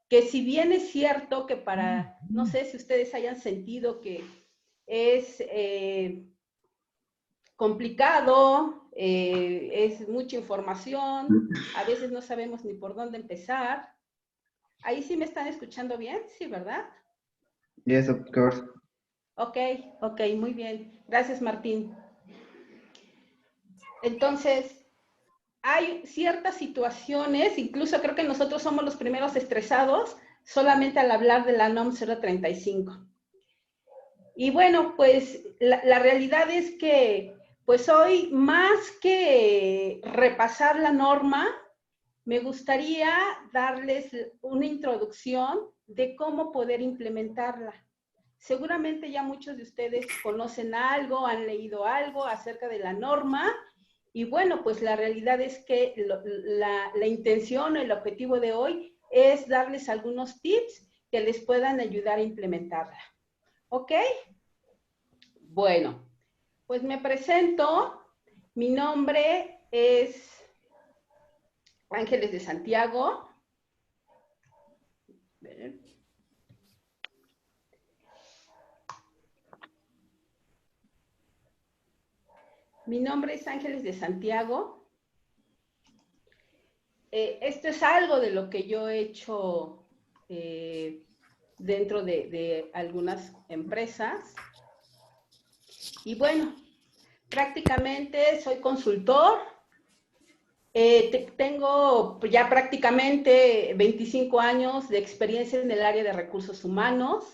que si bien es cierto que para, no sé si ustedes hayan sentido que es complicado, es mucha información, a veces no sabemos ni por dónde empezar. ¿Ahí sí me están escuchando bien? Sí, ¿verdad? Yes, of course. Ok, ok, muy bien. Gracias, Martín. Entonces, hay ciertas situaciones, incluso creo que nosotros somos los primeros estresados solamente al hablar de la NOM 035. Y bueno, pues la realidad es que pues hoy más que repasar la norma, me gustaría darles una introducción de cómo poder implementarla. Seguramente ya muchos de ustedes conocen algo, han leído algo acerca de la norma y bueno, pues la realidad es que la intención, el objetivo de hoy es darles algunos tips que les puedan ayudar a implementarla. ¿Ok? Bueno, pues me presento. Mi nombre es Ángeles de Santiago. Mi nombre es Ángeles de Santiago. Esto es algo de lo que yo he hecho dentro de algunas empresas. Y bueno, prácticamente soy consultor. Tengo ya prácticamente 25 años de experiencia en el área de recursos humanos,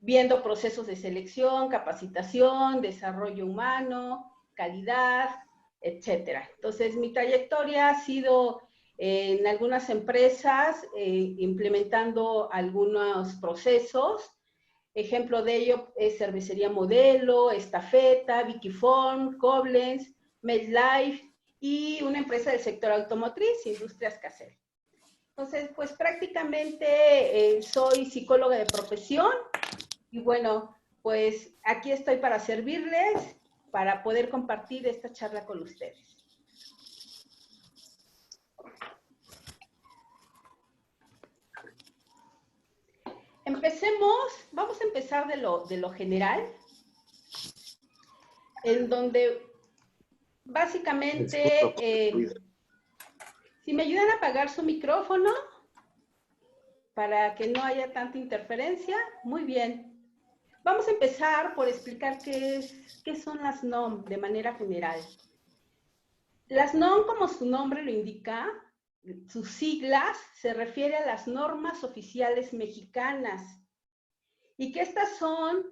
viendo procesos de selección, capacitación, desarrollo humano, calidad, etcétera. Entonces, mi trayectoria ha sido en algunas empresas implementando algunos procesos. Ejemplo de ello es Cervecería Modelo, Estafeta, Wikiform, Koblenz, MedLife y una empresa del sector automotriz, Industrias Caser. Entonces, pues prácticamente soy psicóloga de profesión y bueno, pues aquí estoy para servirles, para poder compartir esta charla con ustedes. Empecemos, vamos a empezar de lo general, en donde básicamente, si me ayudan a apagar su micrófono para que no haya tanta interferencia, muy bien. Vamos a empezar por explicar qué son las NOM de manera general. Las NOM, como su nombre lo indica, sus siglas se refiere a las normas oficiales mexicanas y que estas son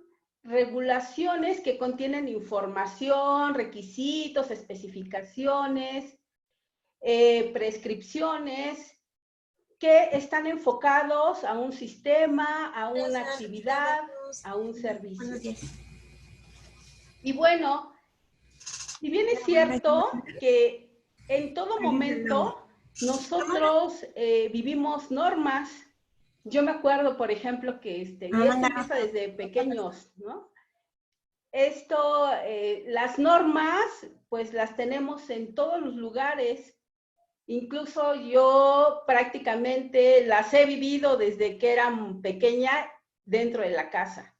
regulaciones que contienen información, requisitos, especificaciones, prescripciones que están enfocados a un sistema, a una actividad, a un servicio. Y bueno, si bien es cierto que en todo momento nosotros vivimos normas, yo me acuerdo, por ejemplo, que y esto empieza desde pequeños, ¿no? Las normas, pues las tenemos en todos los lugares. Incluso yo prácticamente las he vivido desde que era pequeña dentro de la casa.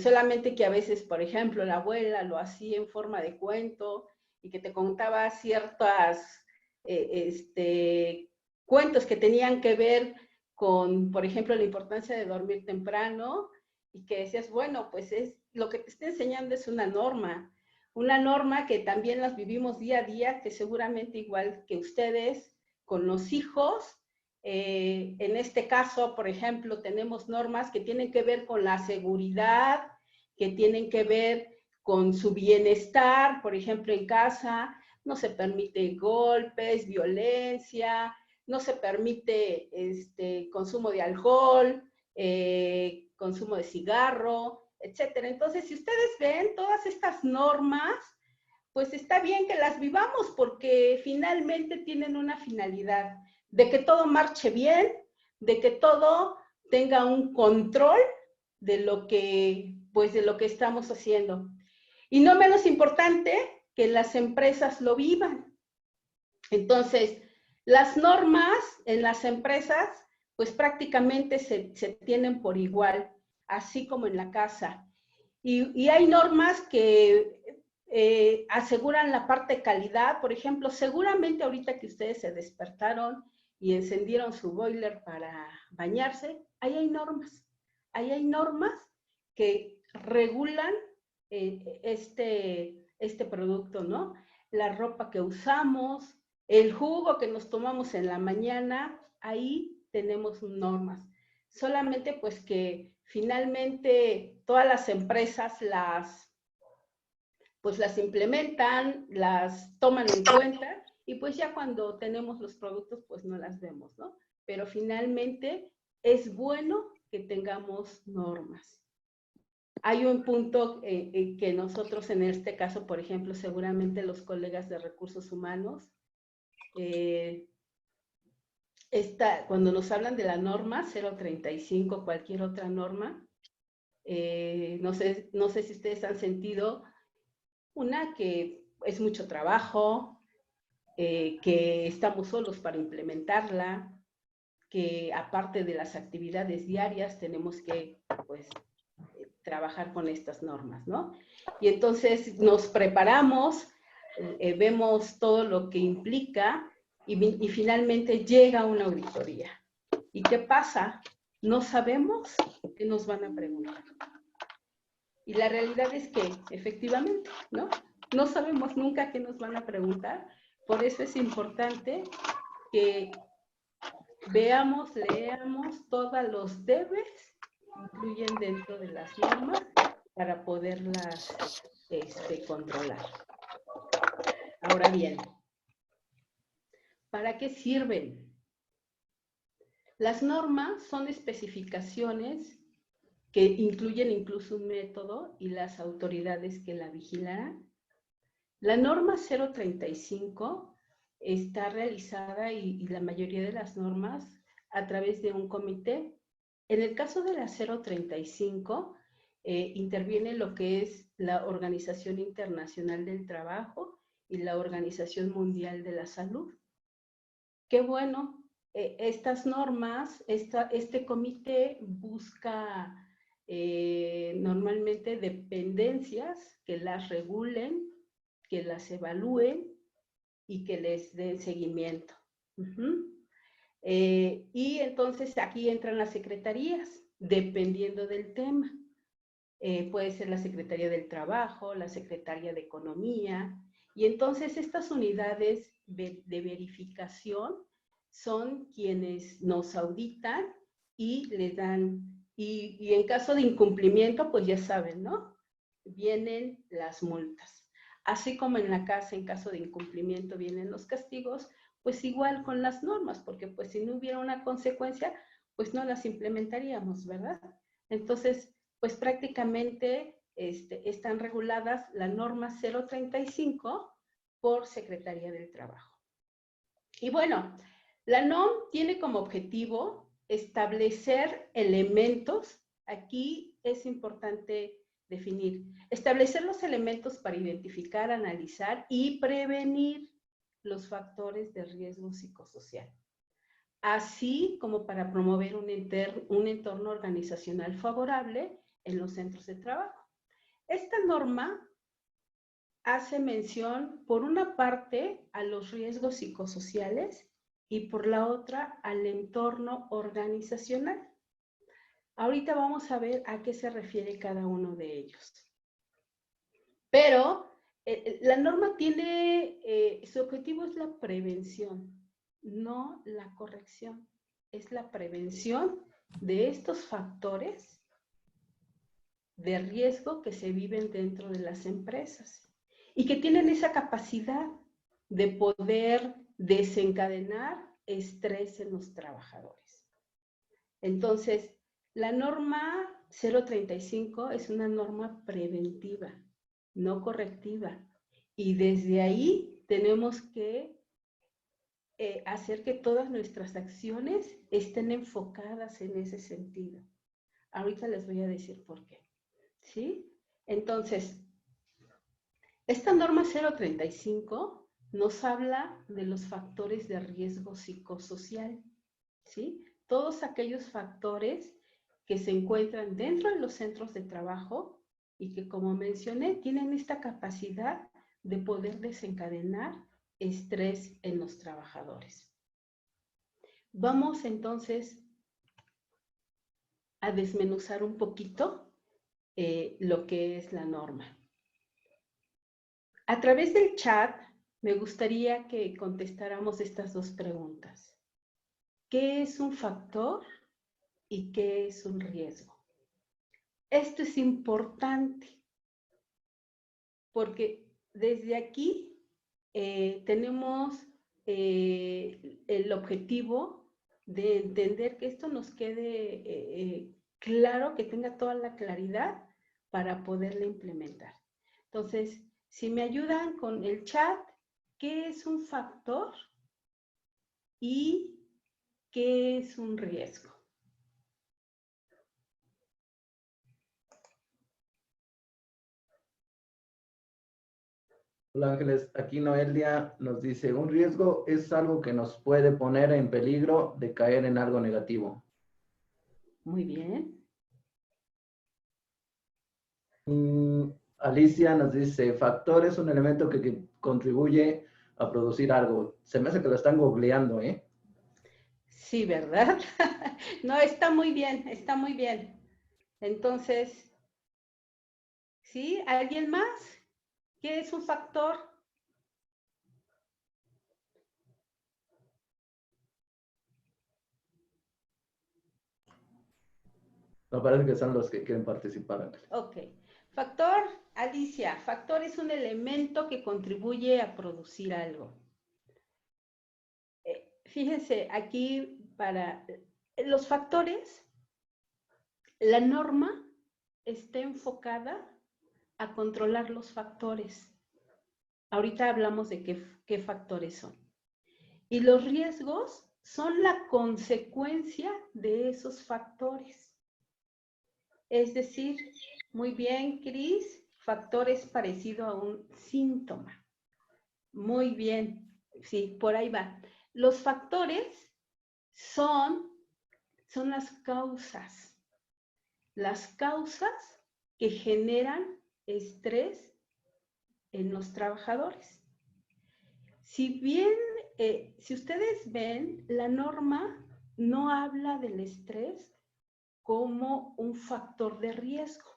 Solamente que a veces, por ejemplo, la abuela lo hacía en forma de cuento y que te contaba ciertas cuentos que tenían que ver con, por ejemplo, la importancia de dormir temprano y que decías, bueno, pues lo que te está enseñando es una norma que también las vivimos día a día, que seguramente igual que ustedes con los hijos, en este caso, por ejemplo, tenemos normas que tienen que ver con la seguridad, que tienen que ver con su bienestar, por ejemplo, en casa no se permite golpes, violencia, no se permite consumo de alcohol, consumo de cigarro, etcétera. Entonces, si ustedes ven todas estas normas, pues está bien que las vivamos porque finalmente tienen una finalidad de que todo marche bien, de que todo tenga un control de lo que estamos haciendo. Y no menos importante, que las empresas lo vivan. Entonces, las normas en las empresas pues prácticamente se tienen por igual, así como en la casa. Y hay normas que aseguran la parte de calidad. Por ejemplo, seguramente ahorita que ustedes se despertaron y encendieron su boiler para bañarse, ahí hay normas. Ahí hay normas que regulan este producto, ¿no? La ropa que usamos, el jugo que nos tomamos en la mañana, ahí tenemos normas. Solamente pues que finalmente todas las empresas pues las implementan, las toman en cuenta y pues ya cuando tenemos los productos pues no las vemos, ¿no? Pero finalmente es bueno que tengamos normas. Hay un punto que nosotros en este caso, por ejemplo, seguramente los colegas de recursos humanos, cuando nos hablan de la norma 035, cualquier otra norma, no sé si ustedes han sentido una que es mucho trabajo, que estamos solos para implementarla, que aparte de las actividades diarias tenemos que pues trabajar con estas normas, ¿no? Y entonces nos preparamos, vemos todo lo que implica y finalmente llega una auditoría. ¿Y qué pasa? No sabemos qué nos van a preguntar. Y la realidad es que, efectivamente, ¿no? No sabemos nunca qué nos van a preguntar. Por eso es importante que veamos, leamos todos los deberes que incluyen dentro de las normas para poderlas controlar. Ahora bien, ¿para qué sirven? Las normas son especificaciones que incluyen incluso un método y las autoridades que la vigilarán. La norma 035 está realizada y la mayoría de las normas a través de un comité. En el caso de la 035, interviene lo que es la Organización Internacional del Trabajo y la Organización Mundial de la Salud. Qué bueno, estas normas, este comité busca normalmente dependencias que las regulen, que las evalúen y que les den seguimiento. Y entonces aquí entran las secretarías, dependiendo del tema. Puede ser la Secretaría del Trabajo, la Secretaría de Economía, y entonces estas unidades de verificación son quienes nos auditan y les dan, y en caso de incumplimiento, pues ya saben, ¿no? Vienen las multas. Así como en la casa, en caso de incumplimiento, vienen los castigos, pues igual con las normas, porque pues si no hubiera una consecuencia, pues no las implementaríamos, ¿verdad? Entonces, pues prácticamente están reguladas la norma 035 por Secretaría del Trabajo. Y bueno, la NOM tiene como objetivo establecer elementos, aquí es importante definir, establecer los elementos para identificar, analizar y prevenir los factores de riesgo psicosocial, así como para promover un entorno organizacional favorable en los centros de trabajo. Esta norma hace mención, por una parte, a los riesgos psicosociales y por la otra, al entorno organizacional. Ahorita vamos a ver a qué se refiere cada uno de ellos. Pero la norma tiene, su objetivo es la prevención, no la corrección. Es la prevención de estos factores de riesgo que se viven dentro de las empresas y que tienen esa capacidad de poder desencadenar estrés en los trabajadores. Entonces, la norma 035 es una norma preventiva, no correctiva. Y desde ahí tenemos que hacer que todas nuestras acciones estén enfocadas en ese sentido. Ahorita les voy a decir por qué. ¿Sí? Entonces, esta norma 035 nos habla de los factores de riesgo psicosocial, ¿sí? todos aquellos factores que se encuentran dentro de los centros de trabajo y que, como mencioné, tienen esta capacidad de poder desencadenar estrés en los trabajadores. Vamos entonces a desmenuzar un poquito lo que es la norma. A través del chat me gustaría que contestáramos estas dos preguntas. ¿Qué es un factor y qué es un riesgo? Esto es importante porque desde aquí tenemos el objetivo de entender que esto nos quede claro, que tenga toda la claridad para poderla implementar. Entonces, si me ayudan con el chat, ¿qué es un factor y qué es un riesgo? Hola Ángeles, aquí Noelia nos dice, un riesgo es algo que nos puede poner en peligro de caer en algo negativo. Muy bien. Alicia nos dice, factor es un elemento que contribuye a producir algo. Se me hace que lo están googleando, ¿eh? Sí, ¿verdad? No, está muy bien, está muy bien. Entonces, ¿sí? ¿Alguien más? ¿Qué es un factor? Me parece que son los que quieren participar, Ángeles. Ok. Factor, Alicia, factor es un elemento que contribuye a producir algo. Fíjense, aquí para los factores, la norma está enfocada a controlar los factores. Ahorita hablamos de qué factores son. Y los riesgos son la consecuencia de esos factores. Es decir, muy bien, Cris, factor es parecido a un síntoma. Muy bien, sí, por ahí va. Los factores son las causas que generan estrés en los trabajadores. Si bien, si ustedes ven, la norma no habla del estrés como un factor de riesgo.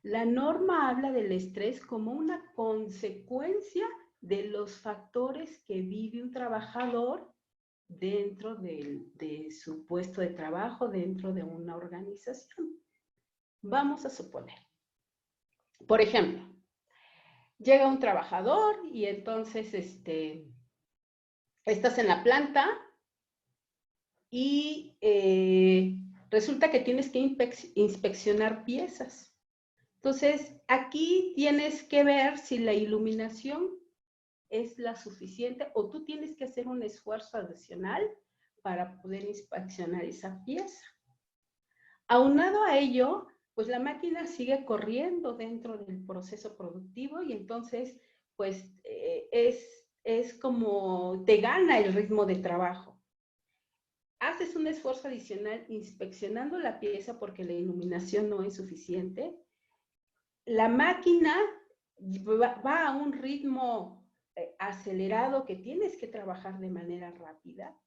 La norma habla del estrés como una consecuencia de los factores que vive un trabajador dentro de su puesto de trabajo, dentro de una organización. Vamos a suponer, por ejemplo, llega un trabajador y entonces estás en la planta y resulta que tienes que inspeccionar piezas. Entonces, aquí tienes que ver si la iluminación es la suficiente o tú tienes que hacer un esfuerzo adicional para poder inspeccionar esa pieza. Aunado a ello, pues la máquina sigue corriendo dentro del proceso productivo y entonces, pues es como te gana el ritmo de trabajo. Haces un esfuerzo adicional inspeccionando la pieza porque la iluminación no es suficiente. La máquina va a un ritmo acelerado que tienes que trabajar de manera rápida.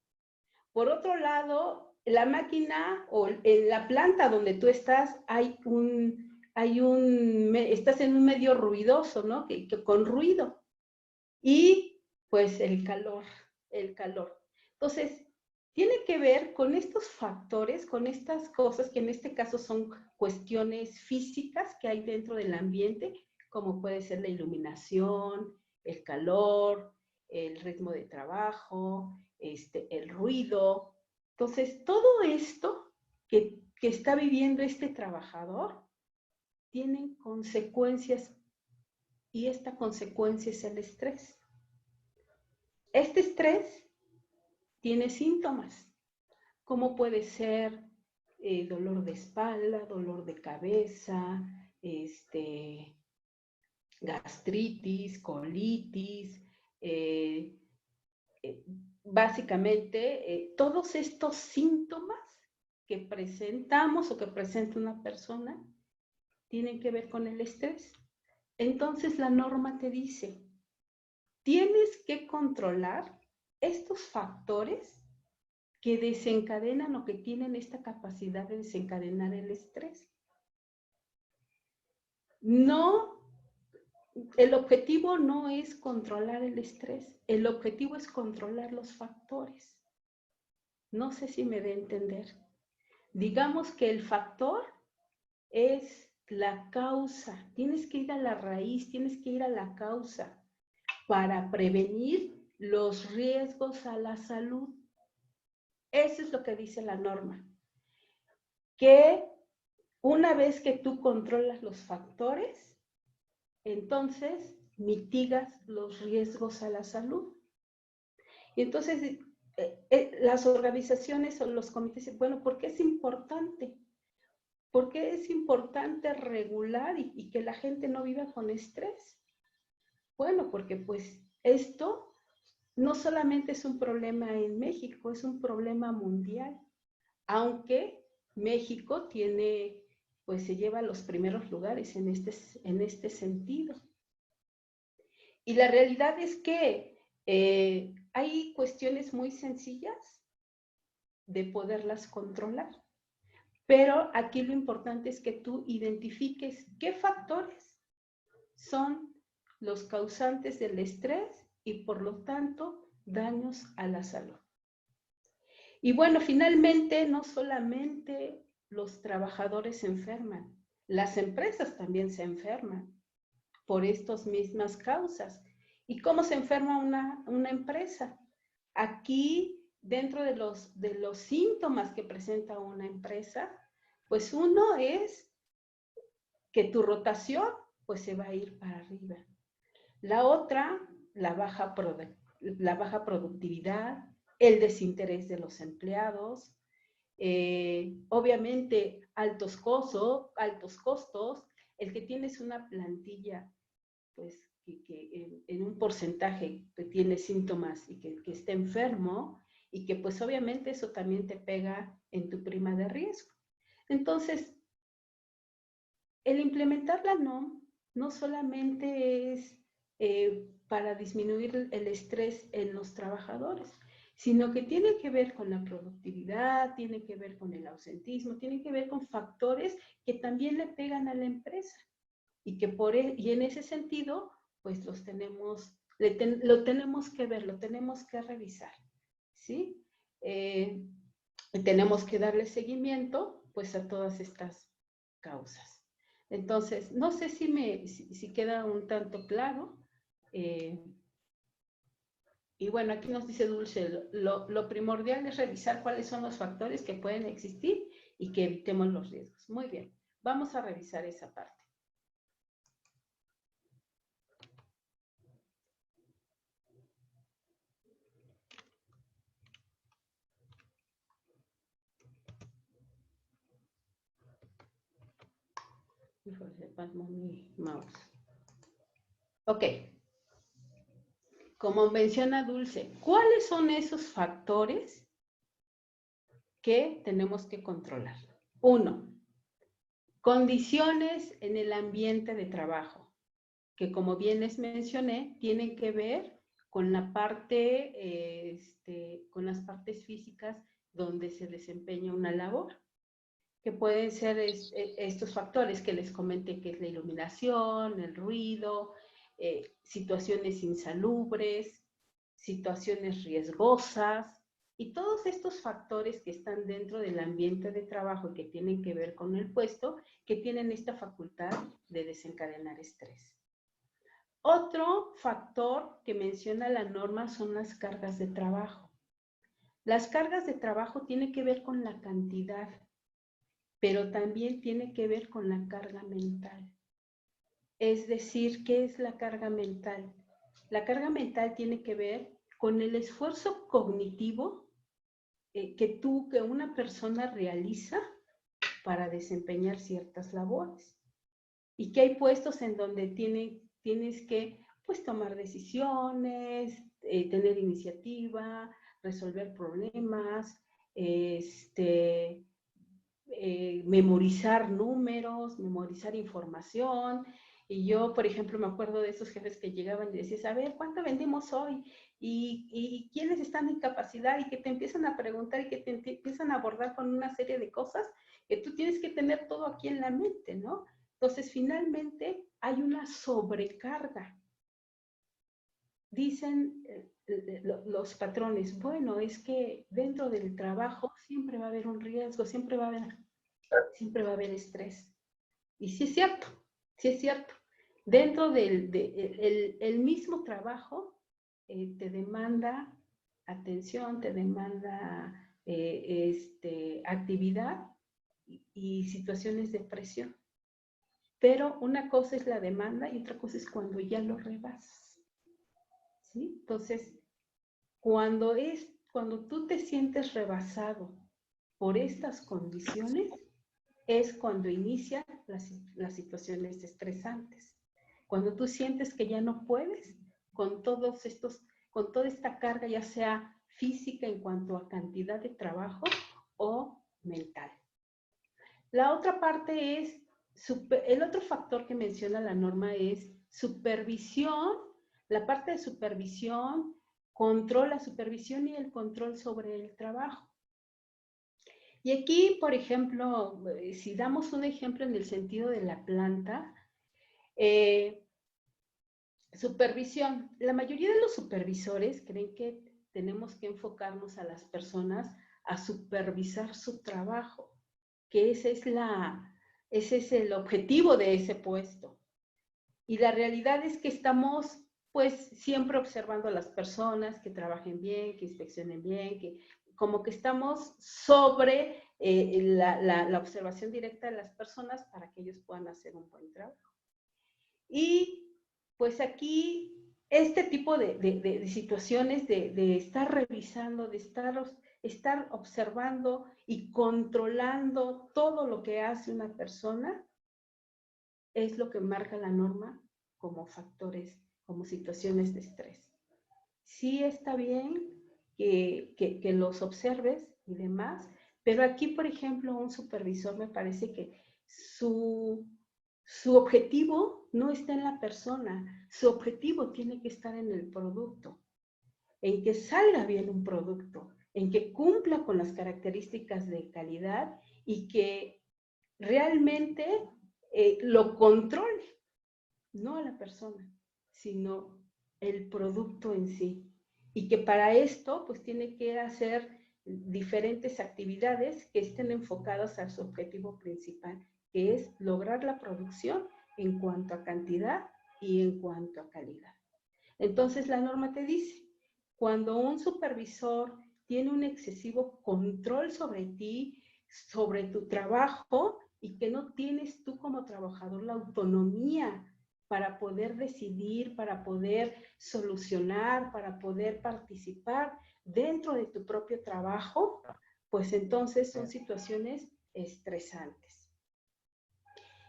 Por otro lado, la máquina o en la planta donde tú estás estás en un medio ruidoso, ¿no? Con ruido. Y pues el calor. Entonces, tiene que ver con estos factores, con estas cosas que en este caso son cuestiones físicas que hay dentro del ambiente, como puede ser la iluminación, el calor, el ritmo de trabajo, el ruido. Entonces, todo esto que está viviendo este trabajador tiene consecuencias y esta consecuencia es el estrés. Este estrés tiene síntomas, como puede ser dolor de espalda, dolor de cabeza, gastritis, colitis, básicamente, todos estos síntomas que presentamos o que presenta una persona tienen que ver con el estrés. Entonces la norma te dice, tienes que controlar estos factores que desencadenan o que tienen esta capacidad de desencadenar el estrés. No, el objetivo no es controlar el estrés, el objetivo es controlar los factores. No sé si me dé a entender. Digamos que el factor es la causa. Tienes que ir a la raíz, tienes que ir a la causa para prevenir los riesgos a la salud. Eso es lo que dice la norma. Que una vez que tú controlas los factores, entonces mitigas los riesgos a la salud. Y entonces las organizaciones o los comités dicen, bueno, ¿por qué es importante? ¿Por qué es importante regular y que la gente no viva con estrés? Bueno, porque pues esto no solamente es un problema en México, es un problema mundial, aunque México tiene, pues se lleva los primeros lugares en este sentido. Y la realidad es que hay cuestiones muy sencillas de poderlas controlar. Pero aquí lo importante es que tú identifiques qué factores son los causantes del estrés y por lo tanto daños a la salud. Y bueno, finalmente no solamente los trabajadores se enferman, las empresas también se enferman por estas mismas causas. ¿Y cómo se enferma una empresa? Aquí, dentro de los síntomas que presenta una empresa, pues uno es que tu rotación pues se va a ir para arriba. La otra, la baja productividad, el desinterés de los empleados, obviamente altos costos, el que tienes una plantilla pues que en un porcentaje que tiene síntomas y que está enfermo y que pues obviamente eso también te pega en tu prima de riesgo. Entonces, el implementar la NOM no solamente es para disminuir el estrés en los trabajadores, sino que tiene que ver con la productividad, tiene que ver con el ausentismo, tiene que ver con factores que también le pegan a la empresa y que y en ese sentido pues lo tenemos que ver, lo tenemos que revisar, ¿sí? Tenemos que darle seguimiento pues a todas estas causas. Entonces, no sé si queda un tanto claro. Y bueno, aquí nos dice Dulce, lo primordial es revisar cuáles son los factores que pueden existir y que evitemos los riesgos. Muy bien, vamos a revisar esa parte. Mi mouse. Ok. Como menciona Dulce, ¿cuáles son esos factores que tenemos que controlar? 1. Condiciones en el ambiente de trabajo, que como bien les mencioné, tienen que ver con la parte, con las partes físicas donde se desempeña una labor, que pueden ser estos factores que les comenté, que es la iluminación, el ruido, situaciones insalubres, situaciones riesgosas, y todos estos factores que están dentro del ambiente de trabajo y que tienen que ver con el puesto, que tienen esta facultad de desencadenar estrés. Otro factor que menciona la norma son las cargas de trabajo. Las cargas de trabajo tienen que ver con la cantidad, pero también tiene que ver con la carga mental. Es decir, ¿qué es la carga mental? La carga mental tiene que ver con el esfuerzo cognitivo que una persona realiza para desempeñar ciertas labores. Y que hay puestos en donde tienes que pues, tomar decisiones, tener iniciativa, resolver problemas, memorizar números, memorizar información. Y yo, por ejemplo, me acuerdo de esos jefes que llegaban y decías, a ver, ¿cuánto vendimos hoy? Y quiénes están en capacidad, y que te empiezan a preguntar y que te empiezan a abordar con una serie de cosas que tú tienes que tener todo aquí en la mente, ¿no? Entonces, finalmente, hay una sobrecarga. Dicen los patrones, bueno, es que dentro del trabajo siempre va a haber un riesgo, siempre va a haber estrés. Y sí es cierto, sí es cierto. Dentro el mismo trabajo te demanda atención, te demanda actividad y situaciones de presión. Pero una cosa es la demanda y otra cosa es cuando ya lo rebasas. ¿Sí? Entonces, cuando tú te sientes rebasado por estas condiciones, es cuando inician las situaciones estresantes. Cuando tú sientes que ya no puedes con toda esta carga, ya sea física en cuanto a cantidad de trabajo o mental. La otra parte es, el otro factor que menciona la norma es supervisión, la parte de supervisión, control, la supervisión y el control sobre el trabajo. Y aquí, por ejemplo, si damos un ejemplo en el sentido de la planta, supervisión. La mayoría de los supervisores creen que tenemos que enfocarnos a las personas a supervisar su trabajo, que ese es el objetivo de ese puesto. Y la realidad es que estamos pues siempre observando a las personas que trabajen bien, que inspeccionen bien, que como que estamos sobre la observación directa de las personas para que ellos puedan hacer un buen trabajo. Y pues aquí este tipo de situaciones de estar revisando, de estar observando y controlando todo lo que hace una persona, es lo que marca la norma como factores, como situaciones de estrés. Sí está bien que los observes y demás, pero aquí, por ejemplo, un supervisor me parece que su objetivo no está en la persona, su objetivo tiene que estar en el producto, en que salga bien un producto, en que cumpla con las características de calidad y que realmente lo controle, no a la persona, sino el producto en sí. Y que para esto, pues tiene que hacer diferentes actividades que estén enfocadas a su objetivo principal, que es lograr la producción en cuanto a cantidad y en cuanto a calidad. Entonces, la norma te dice, cuando un supervisor tiene un excesivo control sobre ti, sobre tu trabajo, y que no tienes tú como trabajador la autonomía para poder decidir, para poder solucionar, para poder participar dentro de tu propio trabajo, pues entonces son situaciones estresantes.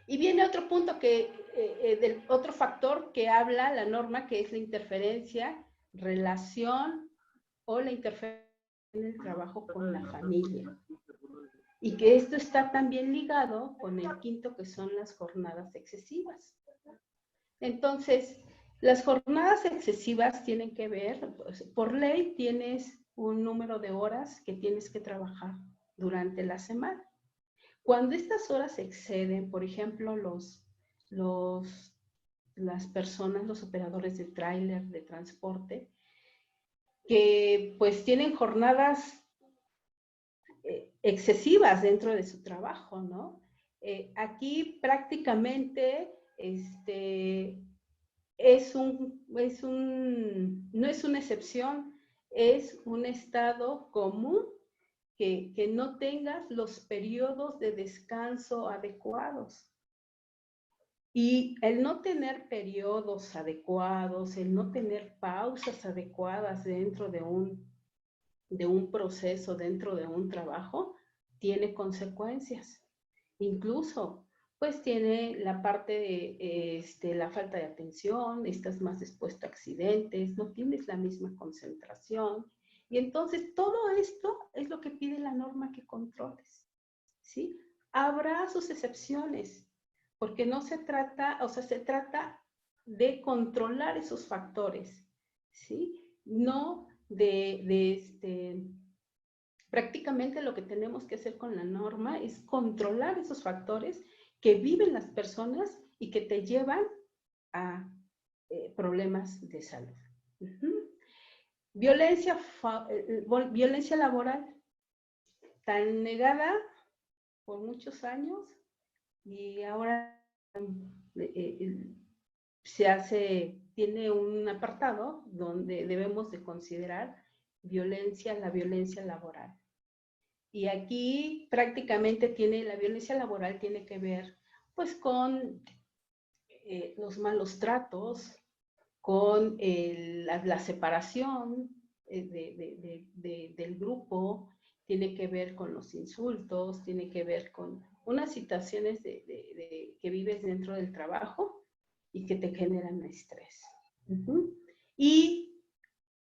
Y viene otro punto del otro factor que habla la norma, que es la interferencia, relación o la interferencia en el trabajo con la familia. Y que esto está también ligado con el quinto, que son las jornadas excesivas. Entonces, las jornadas excesivas tienen que ver, pues, por ley tienes un número de horas que tienes que trabajar durante la semana. Cuando estas horas exceden, por ejemplo, las personas, los operadores de tráiler, de transporte, que pues tienen jornadas excesivas dentro de su trabajo, ¿no? Aquí prácticamente no es una excepción, es un estado común que no tengas los periodos de descanso adecuados. Y el no tener periodos adecuados, el no tener pausas adecuadas dentro de un proceso, dentro de un trabajo, tiene consecuencias. Incluso, pues tiene la parte de la falta de atención, estás más expuesto a accidentes, no tienes la misma concentración, Y entonces todo esto es lo que pide la norma que controles, ¿sí? Habrá sus excepciones, porque no se trata, o sea, se trata de controlar esos factores, ¿sí? No prácticamente lo que tenemos que hacer con la norma es controlar esos factores que viven las personas y que te llevan a problemas de salud. Violencia laboral, tan negada por muchos años, y ahora tiene un apartado donde debemos de considerar la violencia laboral. Y aquí prácticamente la violencia laboral tiene que ver pues con los malos tratos, con la separación del grupo, tiene que ver con los insultos, tiene que ver con unas situaciones que vives dentro del trabajo y que te generan estrés. Y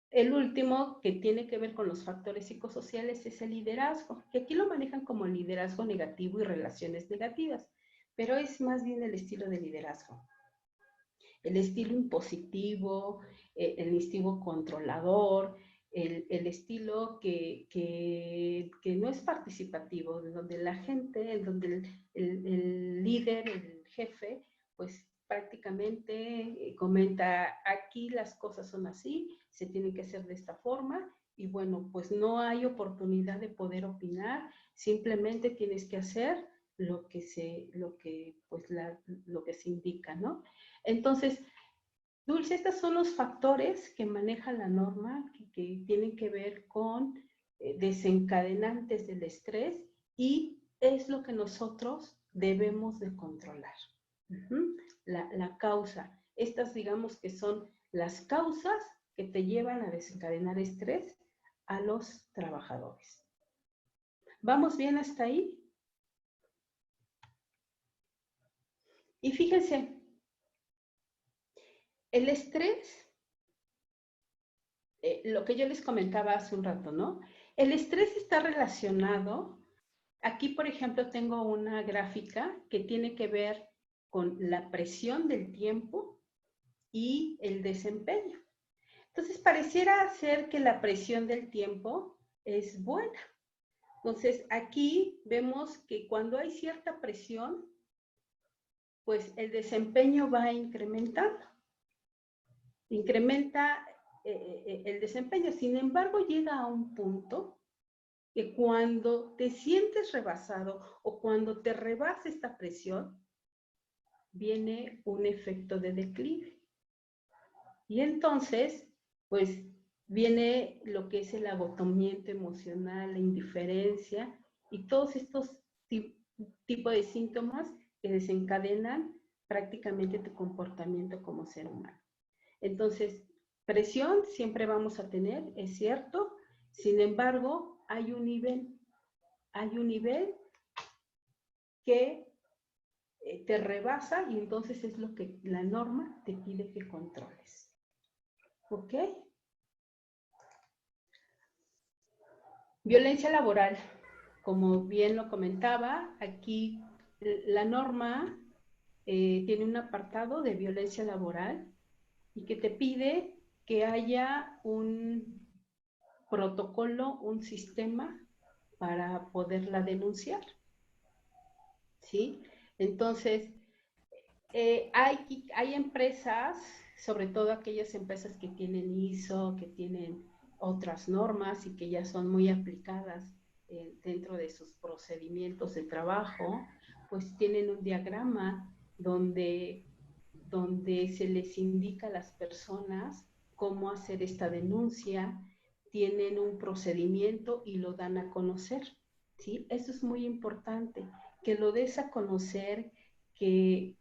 el último, que tiene que ver con los factores psicosociales, es el liderazgo, que aquí lo manejan como liderazgo negativo y relaciones negativas, pero es más bien el estilo de liderazgo. El estilo impositivo, el estilo controlador, el estilo que no es participativo, donde la gente, donde el líder, el jefe, pues prácticamente comenta, aquí las cosas son así, se tiene que hacer de esta forma, y bueno, pues no hay oportunidad de poder opinar, simplemente tienes que hacer lo que se indica, ¿no? Entonces, Dulce, estos son los factores que maneja la norma, que tienen que ver con desencadenantes del estrés, y es lo que nosotros debemos de controlar. La causa. Estas, digamos, que son las causas que te llevan a desencadenar estrés a los trabajadores. ¿Vamos bien hasta ahí? Y fíjense, el estrés, lo que yo les comentaba hace un rato, ¿no? El estrés está relacionado, aquí por ejemplo tengo una gráfica que tiene que ver con la presión del tiempo y el desempeño. Entonces pareciera ser que la presión del tiempo es buena. Entonces aquí vemos que cuando hay cierta presión, pues el desempeño va incrementando. Incrementa el desempeño. Sin embargo, llega a un punto que cuando te sientes rebasado o cuando te rebasa esta presión, viene un efecto de declive. Y entonces, pues viene lo que es el agotamiento emocional, la indiferencia y todos estos tipos de síntomas que desencadenan prácticamente tu comportamiento como ser humano. Entonces, presión siempre vamos a tener, es cierto. Sin embargo, hay un nivel que te rebasa, y entonces es lo que la norma te pide que controles. ¿Ok? Violencia laboral. Como bien lo comentaba, aquí la norma tiene un apartado de violencia laboral y que te pide que haya un protocolo, un sistema para poderla denunciar, ¿sí? Entonces, hay empresas, sobre todo aquellas empresas que tienen ISO, que tienen otras normas y que ya son muy aplicadas dentro de sus procedimientos de trabajo, pues tienen un diagrama donde se les indica a las personas cómo hacer esta denuncia, tienen un procedimiento y lo dan a conocer, ¿sí? Eso es muy importante, que lo des a conocer, que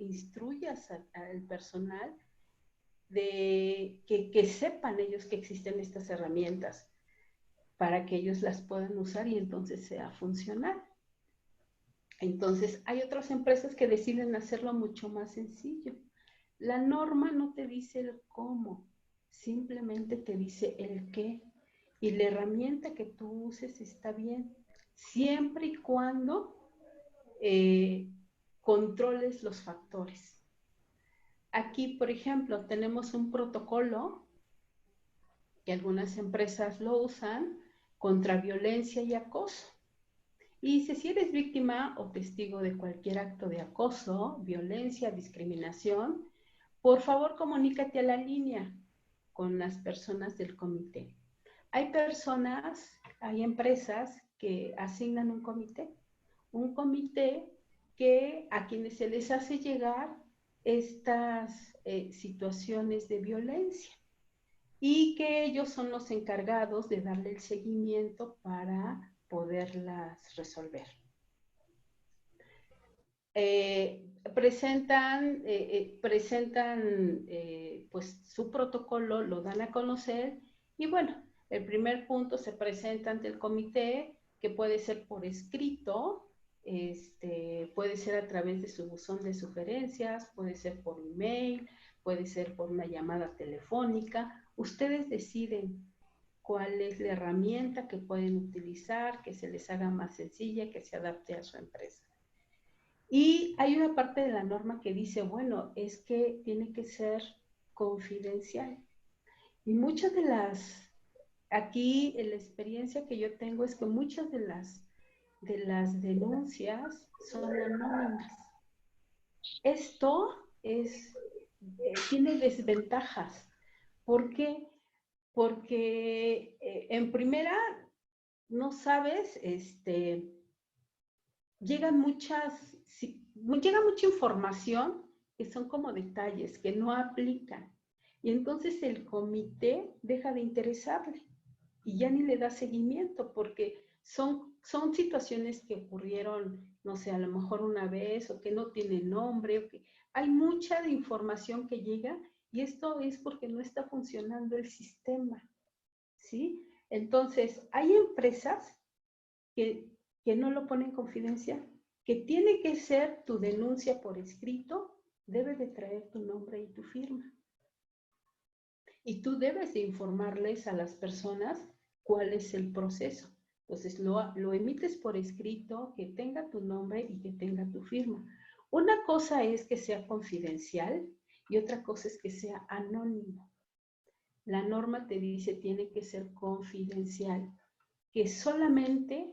instruyas al personal, que sepan ellos que existen estas herramientas para que ellos las puedan usar y entonces sea funcional. Entonces, hay otras empresas que deciden hacerlo mucho más sencillo. La norma no te dice el cómo, simplemente te dice el qué. y la herramienta que tú uses está bien, siempre y cuando controles los factores. Aquí, por ejemplo, tenemos un protocolo que algunas empresas lo usan contra violencia y acoso. Y dice, si eres víctima o testigo de cualquier acto de acoso, violencia, discriminación, por favor comunícate a la línea con las personas del comité. Hay personas, hay empresas que asignan un comité que a quienes se les hace llegar estas situaciones de violencia y que ellos son los encargados de darle el seguimiento para poderlas resolver. Presentan pues su protocolo, lo dan a conocer y bueno, el primer punto se presenta ante el comité, que puede ser por escrito, puede ser a través de su buzón de sugerencias, puede ser por email, puede ser por una llamada telefónica. Ustedes deciden cuál es la herramienta que pueden utilizar, que se les haga más sencilla, que se adapte a su empresa. Y hay una parte de la norma que dice, bueno, es que tiene que ser confidencial. Y muchas de las, aquí la experiencia que yo tengo es que muchas de las denuncias son anónimas. Esto tiene desventajas. ¿Por qué? Porque en primera, no sabes, llega mucha información que son como detalles, que no aplican. Y entonces el comité deja de interesarle y ya ni le da seguimiento porque son situaciones que ocurrieron, no sé, a lo mejor una vez o que no tienen nombre. O que hay mucha información que llega y esto es porque no está funcionando el sistema, ¿sí? Entonces, hay empresas que no lo ponen confidencial, que tiene que ser tu denuncia por escrito, debe de traer tu nombre y tu firma. Y tú debes de informarles a las personas cuál es el proceso. Entonces, lo emites por escrito, que tenga tu nombre y que tenga tu firma. Una cosa es que sea confidencial y otra cosa es que sea anónimo. La norma te dice tiene que ser confidencial, que solamente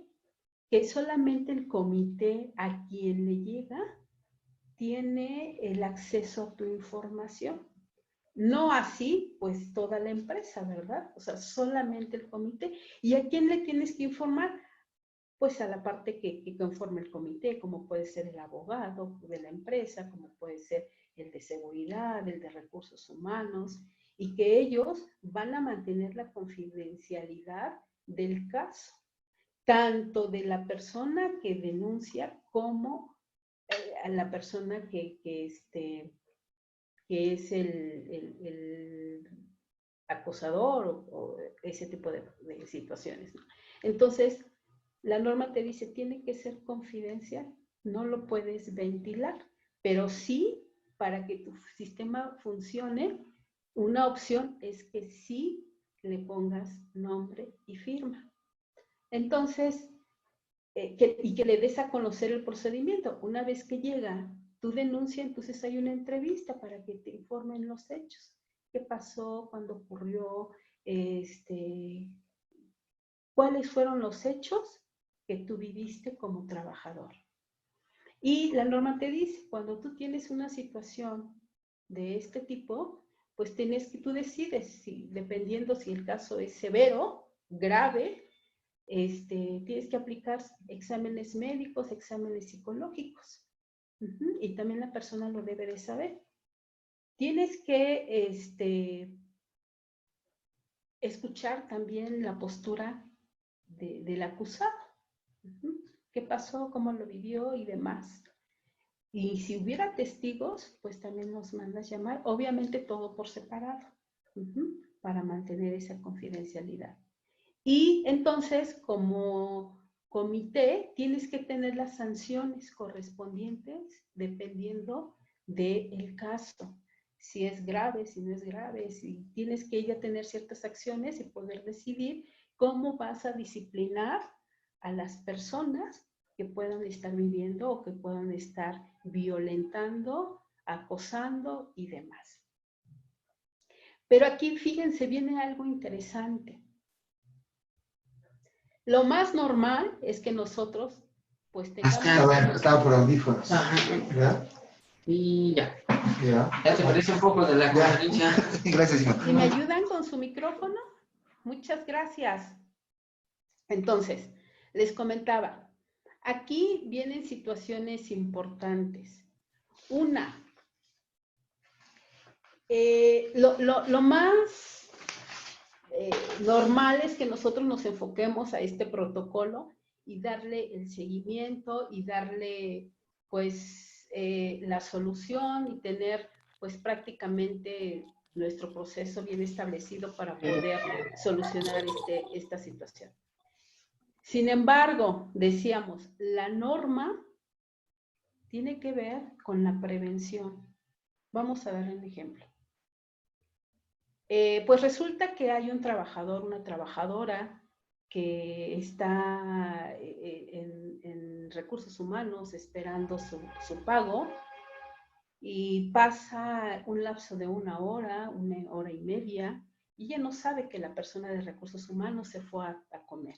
el comité a quien le llega tiene el acceso a tu información. No así, pues toda la empresa, ¿verdad? O sea, solamente el comité. ¿Y a quién le tienes que informar? Pues a la parte que conforma el comité, como puede ser el abogado de la empresa, como puede ser el de seguridad, el de recursos humanos, y que ellos van a mantener la confidencialidad del caso, tanto de la persona que denuncia como a la persona que es el acosador o ese tipo de situaciones, ¿no? Entonces, la norma te dice, tiene que ser confidencial, no lo puedes ventilar, pero sí, para que tu sistema funcione, una opción es que sí le pongas nombre y firma. Entonces, y que le des a conocer el procedimiento. Una vez que llega tu denuncia, entonces hay una entrevista para que te informen los hechos. ¿Qué pasó? ¿Cuándo ocurrió? ¿Cuáles fueron los hechos que tú viviste como trabajador? Y la norma te dice, cuando tú tienes una situación de este tipo, pues tú decides, dependiendo si el caso es severo, grave, tienes que aplicar exámenes médicos, exámenes psicológicos. Y también la persona lo debe de saber. Tienes que escuchar también la postura del acusado. ¿Qué pasó? ¿Cómo lo vivió? Y demás. Y si hubiera testigos, pues también nos mandas llamar. Obviamente todo por separado, para mantener esa confidencialidad. Y entonces, como comité, tienes que tener las sanciones correspondientes dependiendo del caso. Si es grave, si no es grave, si tienes que ya tener ciertas acciones y poder decidir ¿cómo vas a disciplinar a las personas que puedan estar viviendo o que puedan estar violentando, acosando y demás? Pero aquí, fíjense, viene algo interesante. Lo más normal es que nosotros, pues tengamos... Estaba por audífonos, ¿verdad? Y ya. Ya. Ya te parece un poco de la conferencia. Gracias, Iván. ¿Y me ayudan con su micrófono? Muchas gracias. Entonces, les comentaba, aquí vienen situaciones importantes. Una, lo más normal es que nosotros nos enfoquemos a este protocolo y darle el seguimiento y darle, pues, la solución y tener, pues, prácticamente nuestro proceso bien establecido para poder solucionar esta situación. Sin embargo, decíamos, la norma tiene que ver con la prevención. Vamos a dar un ejemplo. Pues resulta que hay un trabajador, una trabajadora que está en recursos humanos esperando su pago y pasa un lapso de una hora y media, y ella no sabe que la persona de recursos humanos se fue a comer.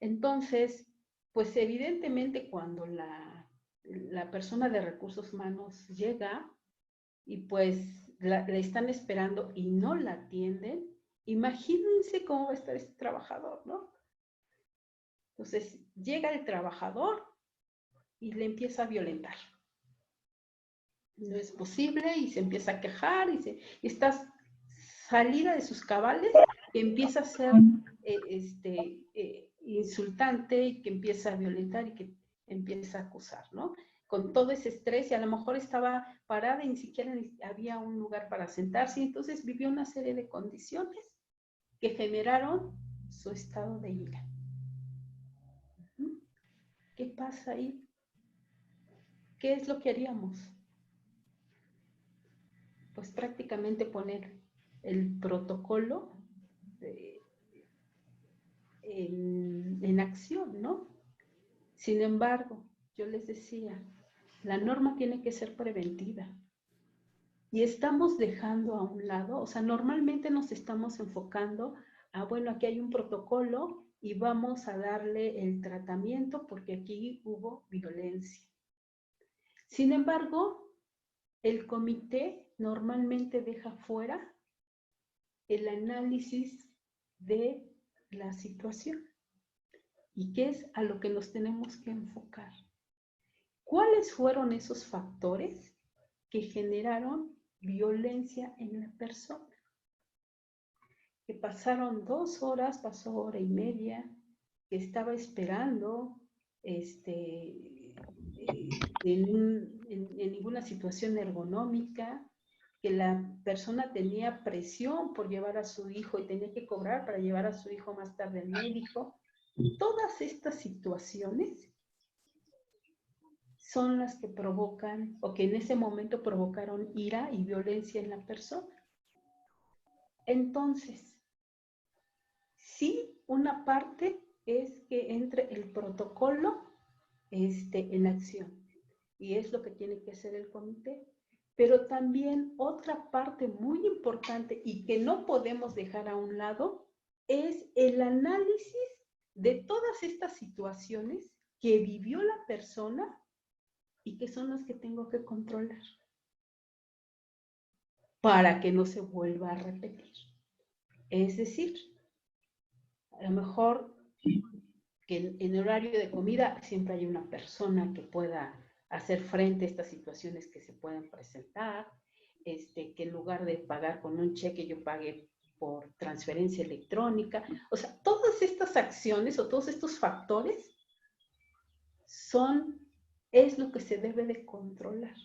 Entonces, pues evidentemente cuando la persona de recursos humanos llega y pues le están esperando y no la atienden, imagínense cómo va a estar este trabajador, ¿no? Entonces, llega el trabajador y le empieza a violentar. No es posible y se empieza a quejar y está salida de sus cabales, que empieza a ser insultante y que empieza a violentar y que empieza a acusar, ¿no? Con todo ese estrés, y a lo mejor estaba parada y ni siquiera había un lugar para sentarse, y entonces vivió una serie de condiciones que generaron su estado de ira. ¿Qué pasa ahí? ¿Qué es lo que haríamos? Pues prácticamente poner el protocolo en acción, ¿no? Sin embargo, yo les decía, la norma tiene que ser preventiva. Y estamos dejando a un lado, o sea, normalmente nos estamos enfocando a, bueno, aquí hay un protocolo y vamos a darle el tratamiento porque aquí hubo violencia. Sin embargo, el comité normalmente deja fuera el análisis de la situación. ¿Y qué es a lo que nos tenemos que enfocar? ¿Cuáles fueron esos factores que generaron violencia en la persona? Que pasaron 2 horas, pasó hora y media, que estaba esperando en ninguna situación ergonómica, que la persona tenía presión por llevar a su hijo y tenía que cobrar para llevar a su hijo más tarde al médico. Todas estas situaciones son las que provocan, o que en ese momento provocaron ira y violencia en la persona. Entonces, sí, una parte es que entre el protocolo en acción, y es lo que tiene que hacer el comité. Pero también otra parte muy importante y que no podemos dejar a un lado es el análisis de todas estas situaciones que vivió la persona y que son las que tengo que controlar para que no se vuelva a repetir. Es decir, a lo mejor que en horario de comida siempre hay una persona que pueda hacer frente a estas situaciones que se pueden presentar, que en lugar de pagar con un cheque yo pague por transferencia electrónica. O sea, todas estas acciones o todos estos factores es lo que se debe de controlar.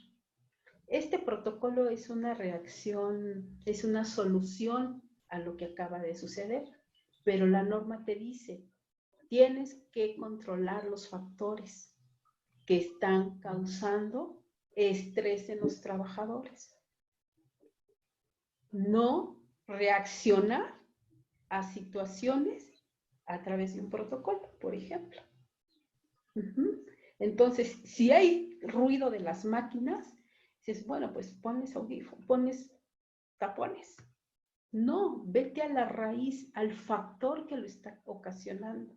Este protocolo es una reacción, es una solución a lo que acaba de suceder, pero la norma te dice, tienes que controlar los factores que están causando estrés en los trabajadores. No reaccionar a situaciones a través de un protocolo, por ejemplo. Entonces, si hay ruido de las máquinas, dices, bueno, pues pones audífonos, pones tapones. No, vete a la raíz, al factor que lo está ocasionando,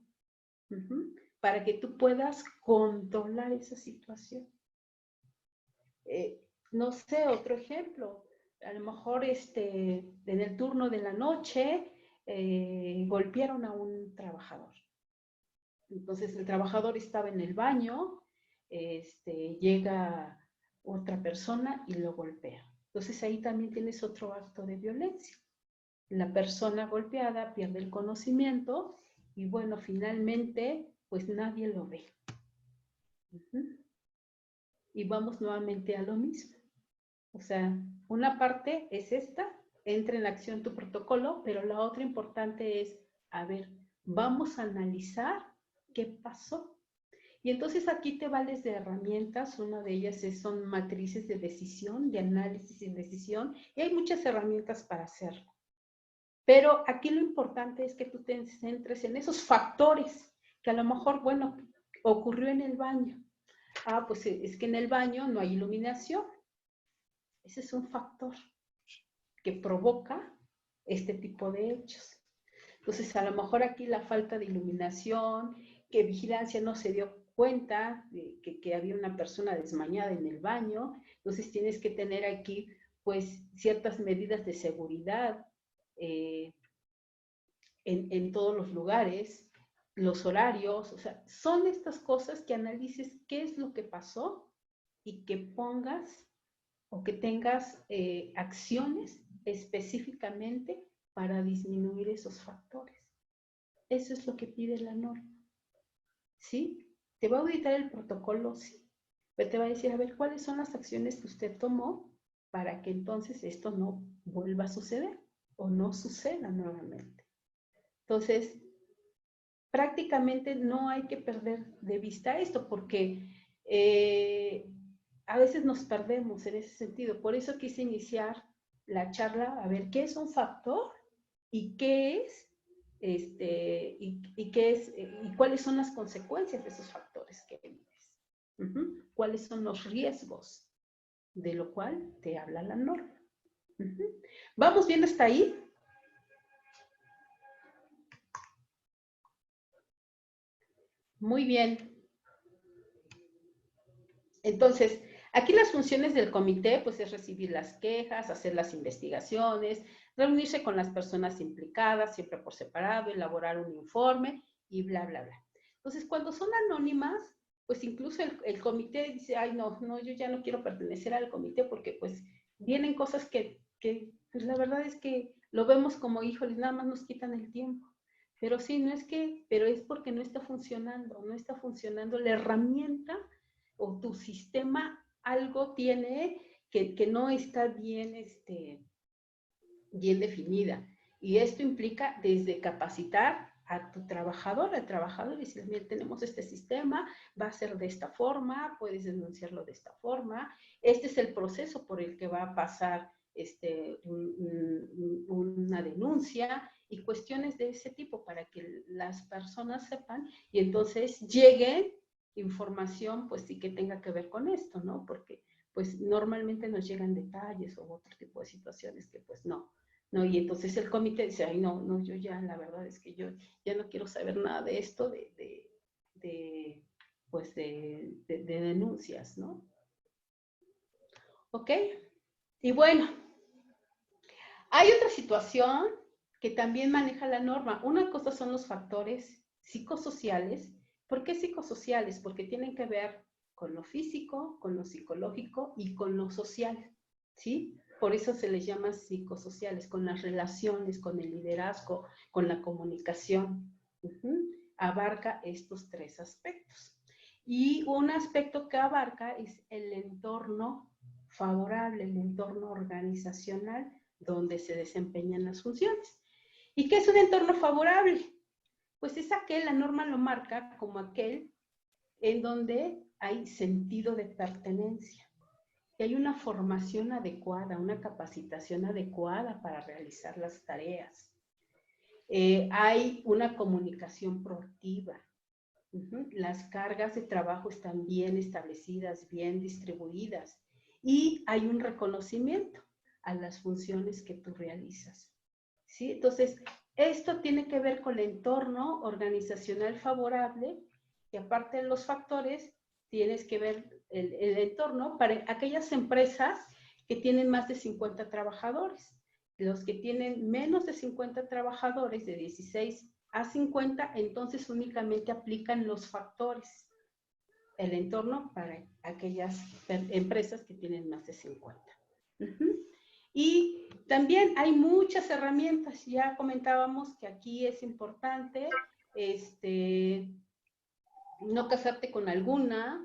para que tú puedas controlar esa situación. No sé, otro ejemplo, a lo mejor en el turno de la noche golpearon a un trabajador. Entonces el trabajador estaba en el baño, llega otra persona y lo golpea. Entonces ahí también tienes otro acto de violencia. La persona golpeada pierde el conocimiento y bueno, finalmente pues nadie lo ve. Y vamos nuevamente a lo mismo. O sea, una parte es esta, entra en acción tu protocolo, pero la otra importante es, a ver, vamos a analizar qué pasó. Y entonces aquí te vales de herramientas, una de ellas son matrices de decisión, de análisis y decisión, y hay muchas herramientas para hacerlo. Pero aquí lo importante es que tú te centres en esos factores que a lo mejor, bueno, ocurrió en el baño. Ah, pues es que en el baño no hay iluminación. Ese es un factor que provoca este tipo de hechos. Entonces, a lo mejor aquí la falta de iluminación, que vigilancia no se dio cuenta de que había una persona desmayada en el baño. Entonces, tienes que tener aquí, pues, ciertas medidas de seguridad en todos los lugares, los horarios. O sea, son estas cosas que analices qué es lo que pasó y que pongas o que tengas acciones específicamente para disminuir esos factores. Eso es lo que pide la norma. ¿Sí? ¿Te va a auditar el protocolo? Sí. Pero te va a decir, a ver, ¿cuáles son las acciones que usted tomó para que entonces esto no vuelva a suceder o no suceda nuevamente? Entonces, prácticamente no hay que perder de vista esto porque a veces nos perdemos en ese sentido. Por eso quise iniciar la charla, a ver qué es un factor y qué es, y cuáles son las consecuencias de esos factores que vives. Cuáles son los riesgos, de lo cual te habla la norma. ¿Vamos bien hasta ahí? Muy bien. Entonces, aquí las funciones del comité, pues es recibir las quejas, hacer las investigaciones, reunirse con las personas implicadas, siempre por separado, elaborar un informe y bla, bla, bla. Entonces, cuando son anónimas, pues incluso el comité dice, ay, no, yo ya no quiero pertenecer al comité porque pues vienen cosas que pues la verdad es que lo vemos como, híjoles, nada más nos quitan el tiempo. Pero sí, pero es porque no está funcionando la herramienta o tu sistema, algo tiene que no está bien, bien definida. Y esto implica desde capacitar a tu trabajador, al trabajador, y decir, mira, tenemos este sistema, va a ser de esta forma, puedes denunciarlo de esta forma, este es el proceso por el que va a pasar una denuncia y cuestiones de ese tipo para que las personas sepan y entonces lleguen información, pues sí que tenga que ver con esto, ¿no? Porque pues normalmente nos llegan detalles o otro tipo de situaciones que pues no, y entonces el comité dice, ay, no, yo ya, la verdad es que yo ya no quiero saber nada de esto, de denuncias, ¿no? ¿Ok? Y bueno, hay otra situación que también maneja la norma. Una cosa son los factores psicosociales. ¿Por qué psicosociales? Porque tienen que ver con lo físico, con lo psicológico y con lo social, ¿sí? Por eso se les llama psicosociales, con las relaciones, con el liderazgo, con la comunicación. Abarca estos tres aspectos. Y un aspecto que abarca es el entorno favorable, el entorno organizacional donde se desempeñan las funciones. ¿Y qué es un entorno favorable? Pues es aquel, la norma lo marca como aquel en donde hay sentido de pertenencia, que hay una formación adecuada, una capacitación adecuada para realizar las tareas, hay una comunicación proactiva. Las cargas de trabajo están bien establecidas, bien distribuidas y hay un reconocimiento a las funciones que tú realizas, ¿sí? Entonces, esto tiene que ver con el entorno organizacional favorable, que aparte de los factores, tienes que ver el entorno para aquellas empresas que tienen más de 50 trabajadores. Los que tienen menos de 50 trabajadores, de 16 a 50, entonces únicamente aplican los factores, el entorno para aquellas empresas que tienen más de 50. Y también hay muchas herramientas, ya comentábamos que aquí es importante no casarte con alguna,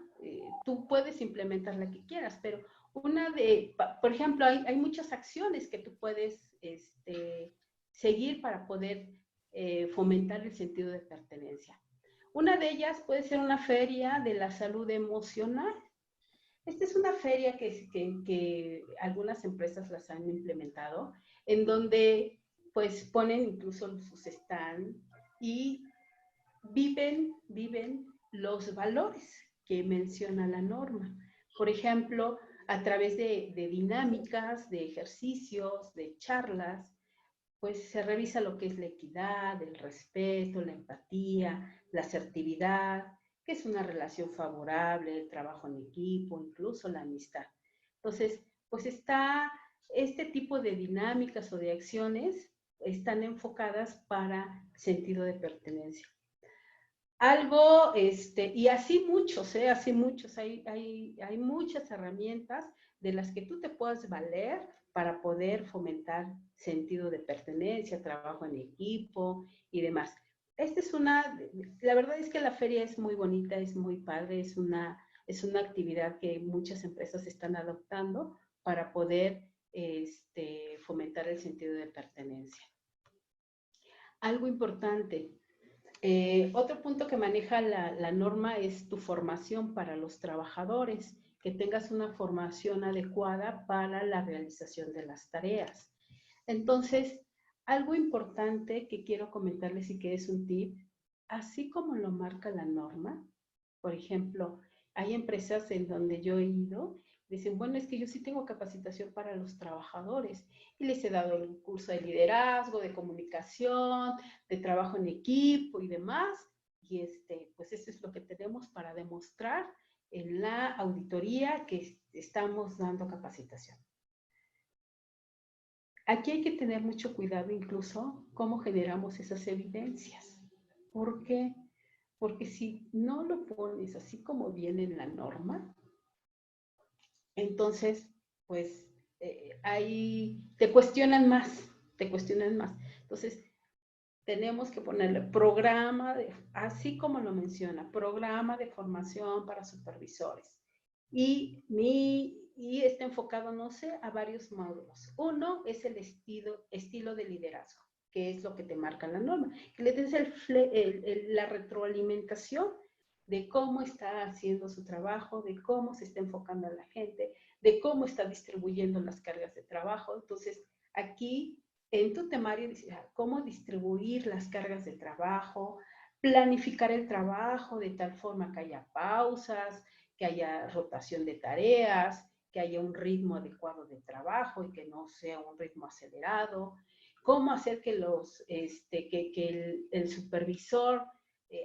tú puedes implementar la que quieras, pero por ejemplo, hay muchas acciones que tú puedes seguir para poder fomentar el sentido de pertenencia. Una de ellas puede ser una feria de la salud emocional. Esta es una feria que algunas empresas las han implementado, en donde pues ponen incluso sus stands y viven los valores que menciona la norma. Por ejemplo, a través de dinámicas, de ejercicios, de charlas, pues se revisa lo que es la equidad, el respeto, la empatía, la asertividad, que es una relación favorable, el trabajo en equipo, incluso la amistad. Entonces, pues este tipo de dinámicas o de acciones están enfocadas para sentido de pertenencia. Algo, y así muchos, hay muchas herramientas de las que tú te puedas valer para poder fomentar sentido de pertenencia, trabajo en equipo y demás. La verdad es que la feria es muy bonita, es muy padre, es una actividad que muchas empresas están adoptando para poder fomentar el sentido de pertenencia. Algo importante. Otro punto que maneja la norma es tu formación para los trabajadores, que tengas una formación adecuada para la realización de las tareas. Entonces, algo importante que quiero comentarles y que es un tip, así como lo marca la norma, por ejemplo, hay empresas en donde yo he ido, dicen, bueno, es que yo sí tengo capacitación para los trabajadores y les he dado el curso de liderazgo, de comunicación, de trabajo en equipo y demás, y pues eso es lo que tenemos para demostrar en la auditoría que estamos dando capacitación. Aquí hay que tener mucho cuidado incluso cómo generamos esas evidencias. ¿Por qué? Porque si no lo pones así como viene en la norma, entonces, pues, te cuestionan más. Entonces, tenemos que ponerle programa, así como lo menciona, programa de formación para supervisores. Y está enfocado, no sé, a varios módulos. Uno es el estilo de liderazgo, que es lo que te marca la norma. Que le des la retroalimentación de cómo está haciendo su trabajo, de cómo se está enfocando a la gente, de cómo está distribuyendo las cargas de trabajo. Entonces, aquí en tu temario dice cómo distribuir las cargas de trabajo, planificar el trabajo de tal forma que haya pausas, que haya rotación de tareas, que haya un ritmo adecuado de trabajo y que no sea un ritmo acelerado. Cómo hacer que el supervisor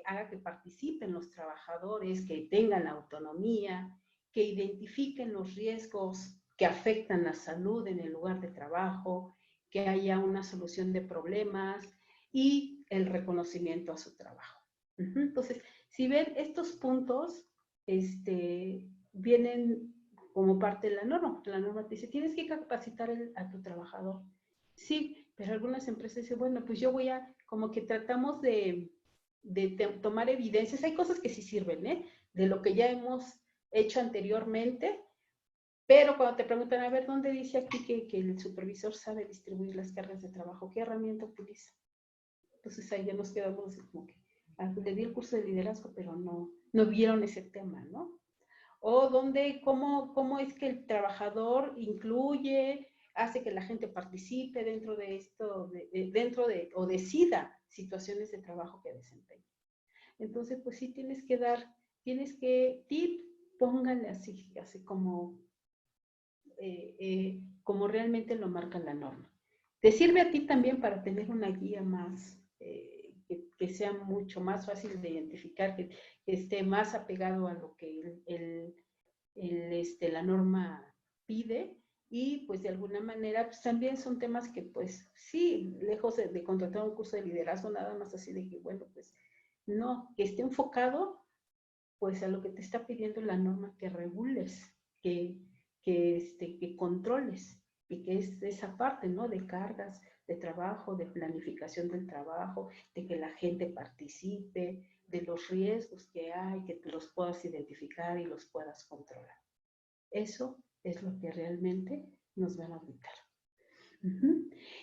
haga que participen los trabajadores, que tengan la autonomía, que identifiquen los riesgos que afectan la salud en el lugar de trabajo, que haya una solución de problemas y el reconocimiento a su trabajo. Entonces, si ven estos puntos, vienen como parte de la norma. La norma te dice, tienes que capacitar a tu trabajador. Sí, pero algunas empresas dicen, bueno, pues yo como que tratamos de tomar evidencias. Hay cosas que sí sirven, de lo que ya hemos hecho anteriormente, pero cuando te preguntan, a ver, ¿dónde dice aquí que el supervisor sabe distribuir las cargas de trabajo? ¿Qué herramienta utiliza? Entonces ahí ya nos quedamos como que, le di el curso de liderazgo, pero no vieron ese tema, ¿no? O cómo es que el trabajador incluye hace que la gente participe dentro de esto, o decida situaciones de trabajo que desempeña. Entonces, pues sí póngale así como realmente lo marca la norma. Te sirve a ti también para tener una guía más, que sea mucho más fácil de identificar, que esté más apegado a lo que la norma pide, y pues de alguna manera pues también son temas que pues sí, lejos de contratar un curso de liderazgo, nada más así de que bueno, pues no, que esté enfocado pues a lo que te está pidiendo la norma, que regules, que controles, y que es esa parte, ¿no? De cargas de trabajo, de planificación del trabajo, de que la gente participe, de los riesgos que hay, que los puedas identificar y los puedas controlar. Eso es lo que realmente nos van a auditar.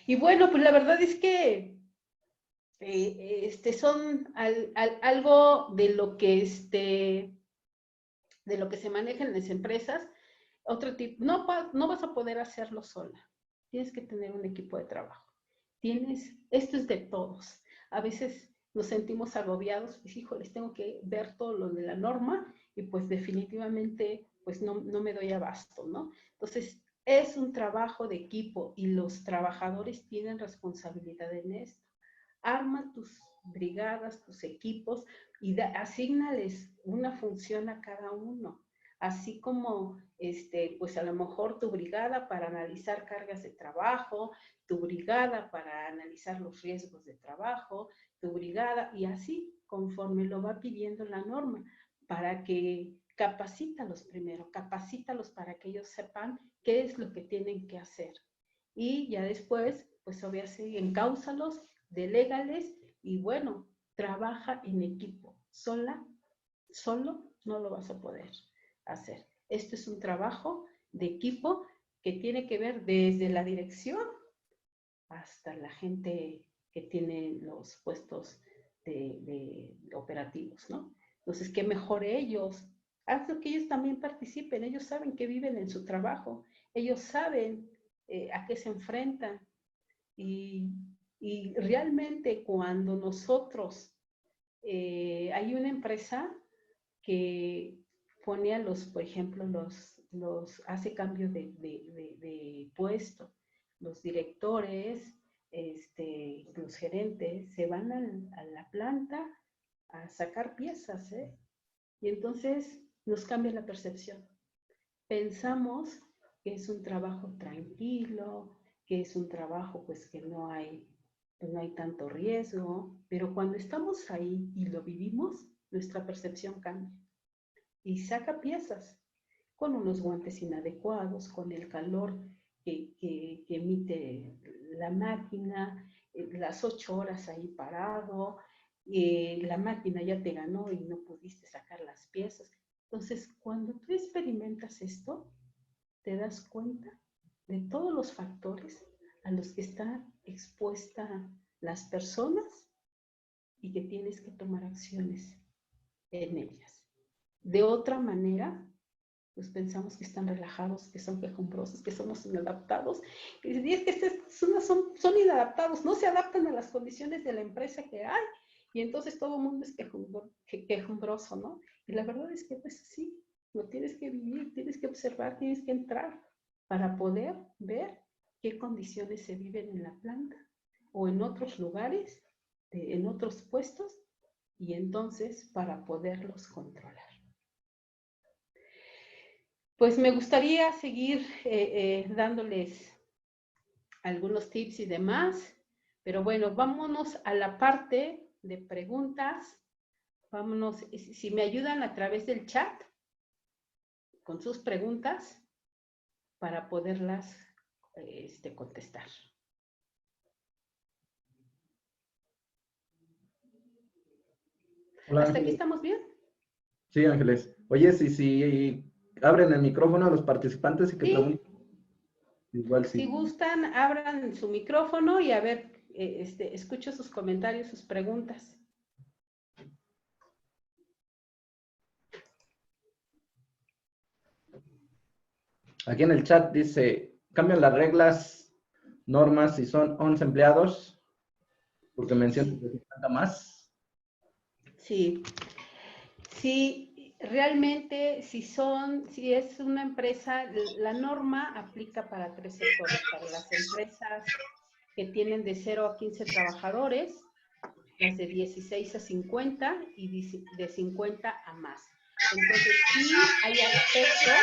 Y bueno, pues la verdad es que son algo de lo que se maneja en las empresas. Otro tip, no vas a poder hacerlo sola. Tienes que tener un equipo de trabajo. Esto es de todos. A veces nos sentimos agobiados, pues híjoles, tengo que ver todo lo de la norma y pues definitivamente pues no me doy abasto, ¿no? Entonces, es un trabajo de equipo y los trabajadores tienen responsabilidad en esto. Arma tus brigadas, tus equipos y asígnales una función a cada uno. Así como, pues a lo mejor tu brigada para analizar cargas de trabajo, tu brigada para analizar los riesgos de trabajo, tu brigada, y así conforme lo va pidiendo la norma, para que capacítalos primero, capacítalos para que ellos sepan qué es lo que tienen que hacer. Y ya después, pues obviamente, encáusalos, delégales y bueno, trabaja en equipo. Solo no lo vas a poder hacer. Esto es un trabajo de equipo que tiene que ver desde la dirección hasta la gente que tiene los puestos de operativos, ¿no? Entonces, qué mejor ellos. Haz lo que ellos también participen. Ellos saben que viven en su trabajo. Ellos saben a qué se enfrentan. Y realmente cuando nosotros, hay una empresa que pone por ejemplo, hace cambios de puesto. Los directores, los gerentes, se van a la planta a sacar piezas, ¿eh? Y entonces nos cambia la percepción. Pensamos que es un trabajo tranquilo, que es un trabajo pues que no hay tanto riesgo, pero cuando estamos ahí y lo vivimos, nuestra percepción cambia. Y saca piezas con unos guantes inadecuados, con el calor que emite la máquina, las 8 horas ahí parado, la máquina ya te ganó y no pudiste sacar las piezas. Entonces, cuando tú experimentas esto, te das cuenta de todos los factores a los que están expuestas las personas y que tienes que tomar acciones en ellas. De otra manera, pues pensamos que están relajados, que son quejumbrosos, que somos inadaptados. Y es que son inadaptados, no se adaptan a las condiciones de la empresa que hay. Y entonces todo el mundo es quejumbroso, ¿no? Y la verdad es que pues así, lo tienes que vivir, tienes que observar, tienes que entrar para poder ver qué condiciones se viven en la planta o en otros lugares, en otros puestos, y entonces para poderlos controlar. Pues me gustaría seguir dándoles algunos tips y demás, pero bueno, vámonos a la parte de preguntas. Vámonos, si me ayudan a través del chat con sus preguntas para poderlas contestar. Hola, ¿Hasta aquí Ángeles. estamos bien? Sí, Ángeles. Oye, si abren el micrófono a los participantes y que pregunten. Igual sí. Si gustan, abran su micrófono y a ver, escucho sus comentarios, sus preguntas. Aquí en el chat dice, cambian las reglas, normas, si son 11 empleados, porque mencionan que 50 más. Sí, sí, realmente si es una empresa, la norma aplica para 3 sectores, para las empresas que tienen de 0 a 15 trabajadores, las de 16 a 50 y de 50 a más. Entonces, sí hay aspectos.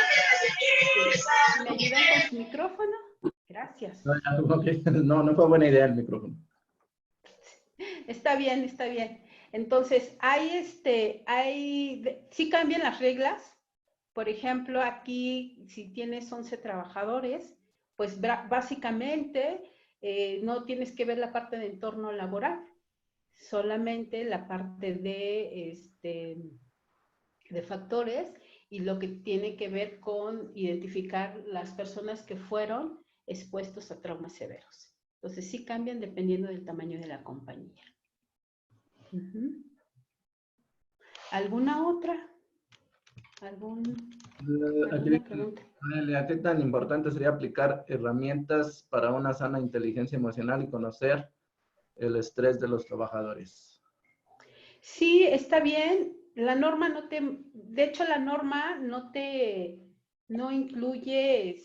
¿Me ayudan con su micrófono? Gracias. No, no fue buena idea el micrófono. Está bien, está bien. Entonces, sí cambian las reglas. Por ejemplo, aquí, si tienes 11 trabajadores, pues básicamente no tienes que ver la parte de entorno laboral, solamente la parte de factores y lo que tiene que ver con identificar las personas que fueron expuestos a traumas severos. Entonces, sí cambian dependiendo del tamaño de la compañía. ¿Alguna otra? ¿Alguna pregunta? ¿Qué tan importante sería aplicar herramientas para una sana inteligencia emocional y conocer el estrés de los trabajadores? Sí, está bien. La norma de hecho la norma no incluye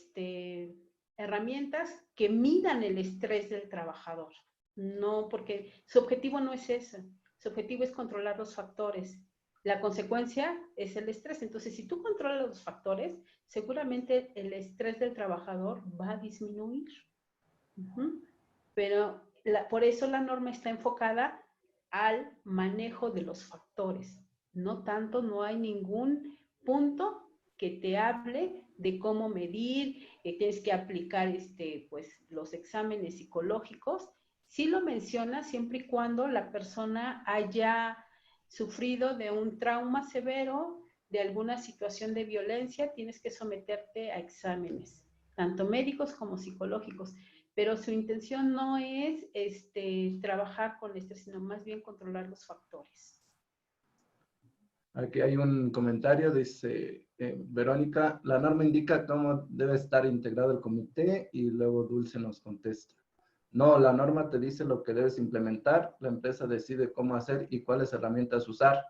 herramientas que midan el estrés del trabajador. No, porque su objetivo no es ese. Su objetivo es controlar los factores. La consecuencia es el estrés. Entonces, si tú controlas los factores, seguramente el estrés del trabajador va a disminuir. Pero por eso la norma está enfocada al manejo de los factores. No hay ningún punto que te hable de cómo medir, tienes que aplicar pues, los exámenes psicológicos. Sí lo menciona siempre y cuando la persona haya sufrido de un trauma severo, de alguna situación de violencia, tienes que someterte a exámenes, tanto médicos como psicológicos. Pero su intención no es trabajar con estrés, sino más bien controlar los factores. Aquí hay un comentario, dice Verónica, la norma indica cómo debe estar integrado el comité y luego Dulce nos contesta. No, la norma te dice lo que debes implementar, la empresa decide cómo hacer y cuáles herramientas usar.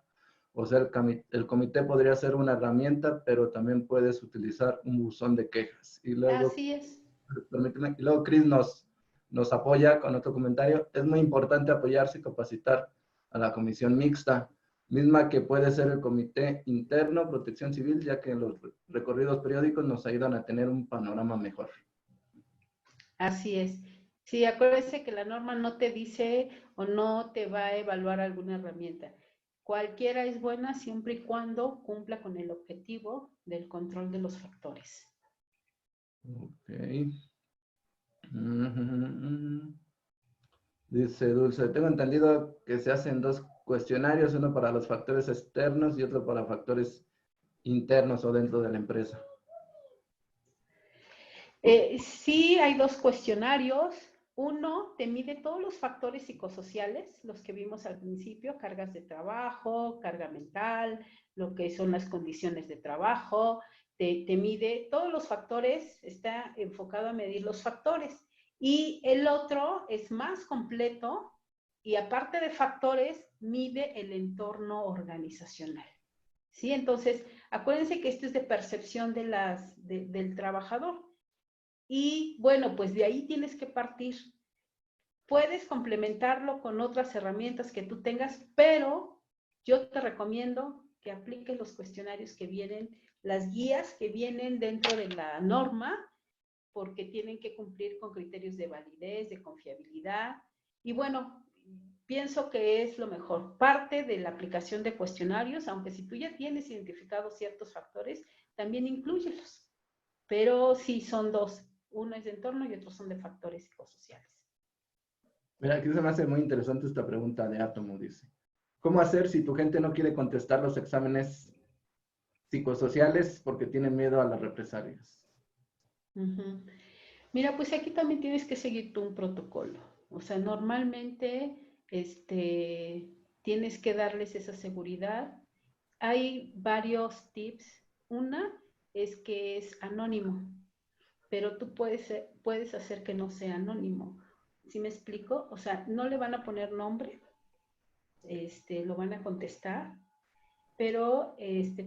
O sea, el comité podría ser una herramienta, pero también puedes utilizar un buzón de quejas. Y luego, así es. Permíteme, y luego Chris nos apoya con otro comentario. Es muy importante apoyarse y capacitar a la comisión mixta, misma que puede ser el comité interno, protección civil, ya que los recorridos periódicos nos ayudan a tener un panorama mejor. Así es. Sí, acuérdese que la norma no te dice o no te va a evaluar alguna herramienta. Cualquiera es buena siempre y cuando cumpla con el objetivo del control de los factores. Ok. Dice Dulce, tengo entendido que se hacen 2 cuestionarios, uno para los factores externos y otro para factores internos o dentro de la empresa. Sí, hay 2 cuestionarios. Uno te mide todos los factores psicosociales, los que vimos al principio, cargas de trabajo, carga mental, lo que son las condiciones de trabajo, te mide todos los factores, está enfocado a medir los factores. Y el otro es más completo y aparte de factores, mide el entorno organizacional. ¿Sí? Entonces, acuérdense que esto es de percepción del trabajador. Y bueno, pues de ahí tienes que partir. Puedes complementarlo con otras herramientas que tú tengas, pero yo te recomiendo que apliques los cuestionarios que vienen, las guías que vienen dentro de la norma, porque tienen que cumplir con criterios de validez, de confiabilidad. Y bueno, pienso que es lo mejor. Parte de la aplicación de cuestionarios, aunque si tú ya tienes identificados ciertos factores, también inclúyelos. Pero sí son 2. Uno es de entorno y otros son de factores psicosociales. Mira, aquí se me hace muy interesante esta pregunta de Átomo, dice. ¿Cómo hacer si tu gente no quiere contestar los exámenes psicosociales porque tiene miedo a las represalias? Mira, pues aquí también tienes que seguir tú un protocolo. O sea, normalmente tienes que darles esa seguridad. Hay varios tips. Una es que es anónimo, pero tú puedes hacer que no sea anónimo. ¿Sí me explico? O sea, no le van a poner nombre, lo van a contestar, pero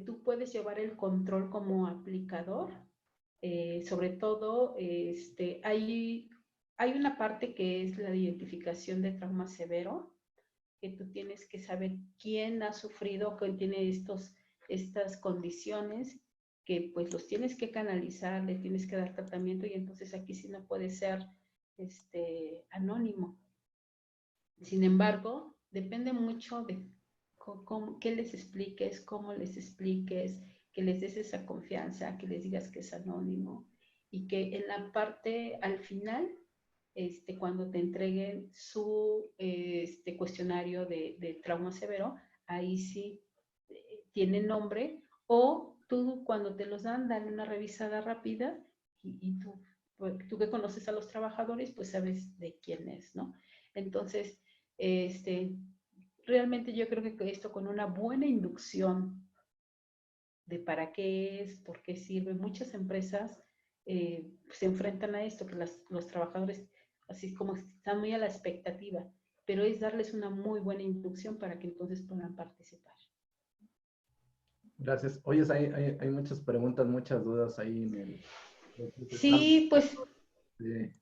tú puedes llevar el control como aplicador. Sobre todo, hay una parte que es la identificación de trauma severo, que tú tienes que saber quién ha sufrido, quién tiene estas condiciones, que pues los tienes que canalizar, le tienes que dar tratamiento, y entonces aquí sí no puede ser anónimo. Sin embargo, depende mucho de qué les expliques, cómo les expliques, que les des esa confianza, que les digas que es anónimo, y que en la parte al final, cuando te entreguen su cuestionario de trauma severo, ahí sí tiene nombre, o tú cuando te los dan, dale una revisada rápida, y tú que conoces a los trabajadores, pues sabes de quién es, ¿no? Entonces, realmente yo creo que esto, con una buena inducción de para qué es, por qué sirve, muchas empresas se enfrentan a esto, que los trabajadores así como están muy a la expectativa, pero es darles una muy buena inducción para que entonces puedan participar. Gracias. Oye, hay muchas preguntas, muchas dudas ahí en el... Sí, pues Sí.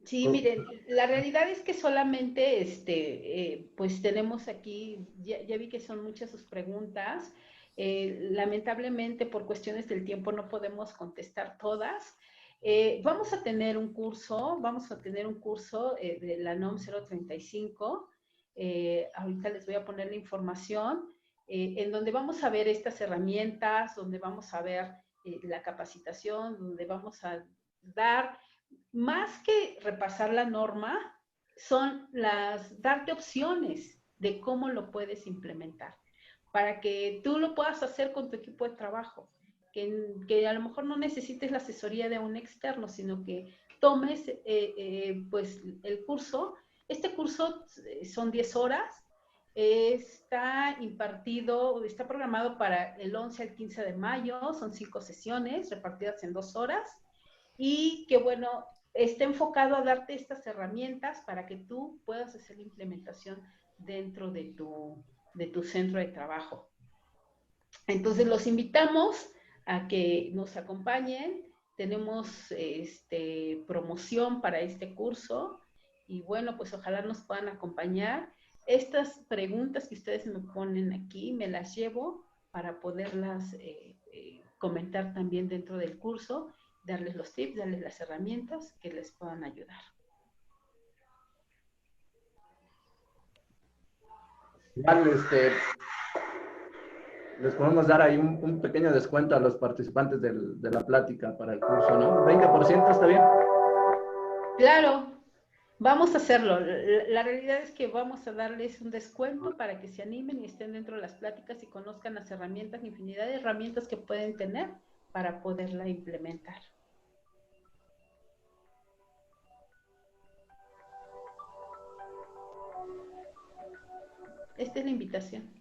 sí, miren, la realidad es que solamente, pues tenemos aquí, ya vi que son muchas sus preguntas. Lamentablemente, por cuestiones del tiempo, no podemos contestar todas. Vamos a tener un curso de la NOM 035. Ahorita les voy a poner la información, en donde vamos a ver estas herramientas, donde vamos a ver la capacitación, donde vamos a dar, más que repasar la norma, son darte opciones de cómo lo puedes implementar, para que tú lo puedas hacer con tu equipo de trabajo, que a lo mejor no necesites la asesoría de un externo, sino que tomes pues el curso. Este curso son 10 horas, está programado para el 11 al 15 de mayo, son 5 sesiones repartidas en 2 horas, y que bueno, está enfocado a darte estas herramientas para que tú puedas hacer la implementación dentro de tu centro de trabajo. Entonces los invitamos a que nos acompañen. Tenemos promoción para este curso, y bueno, pues ojalá nos puedan acompañar. Estas preguntas que ustedes me ponen aquí, me las llevo para poderlas comentar también dentro del curso, darles los tips, darles las herramientas que les puedan ayudar. Igual, les podemos dar ahí un pequeño descuento a los participantes de la plática para el curso, ¿no? 20%, ¿está bien? Claro, vamos a hacerlo. La realidad es que vamos a darles un descuento para que se animen y estén dentro de las pláticas y conozcan las herramientas, infinidad de herramientas que pueden tener para poderla implementar. Esta es la invitación.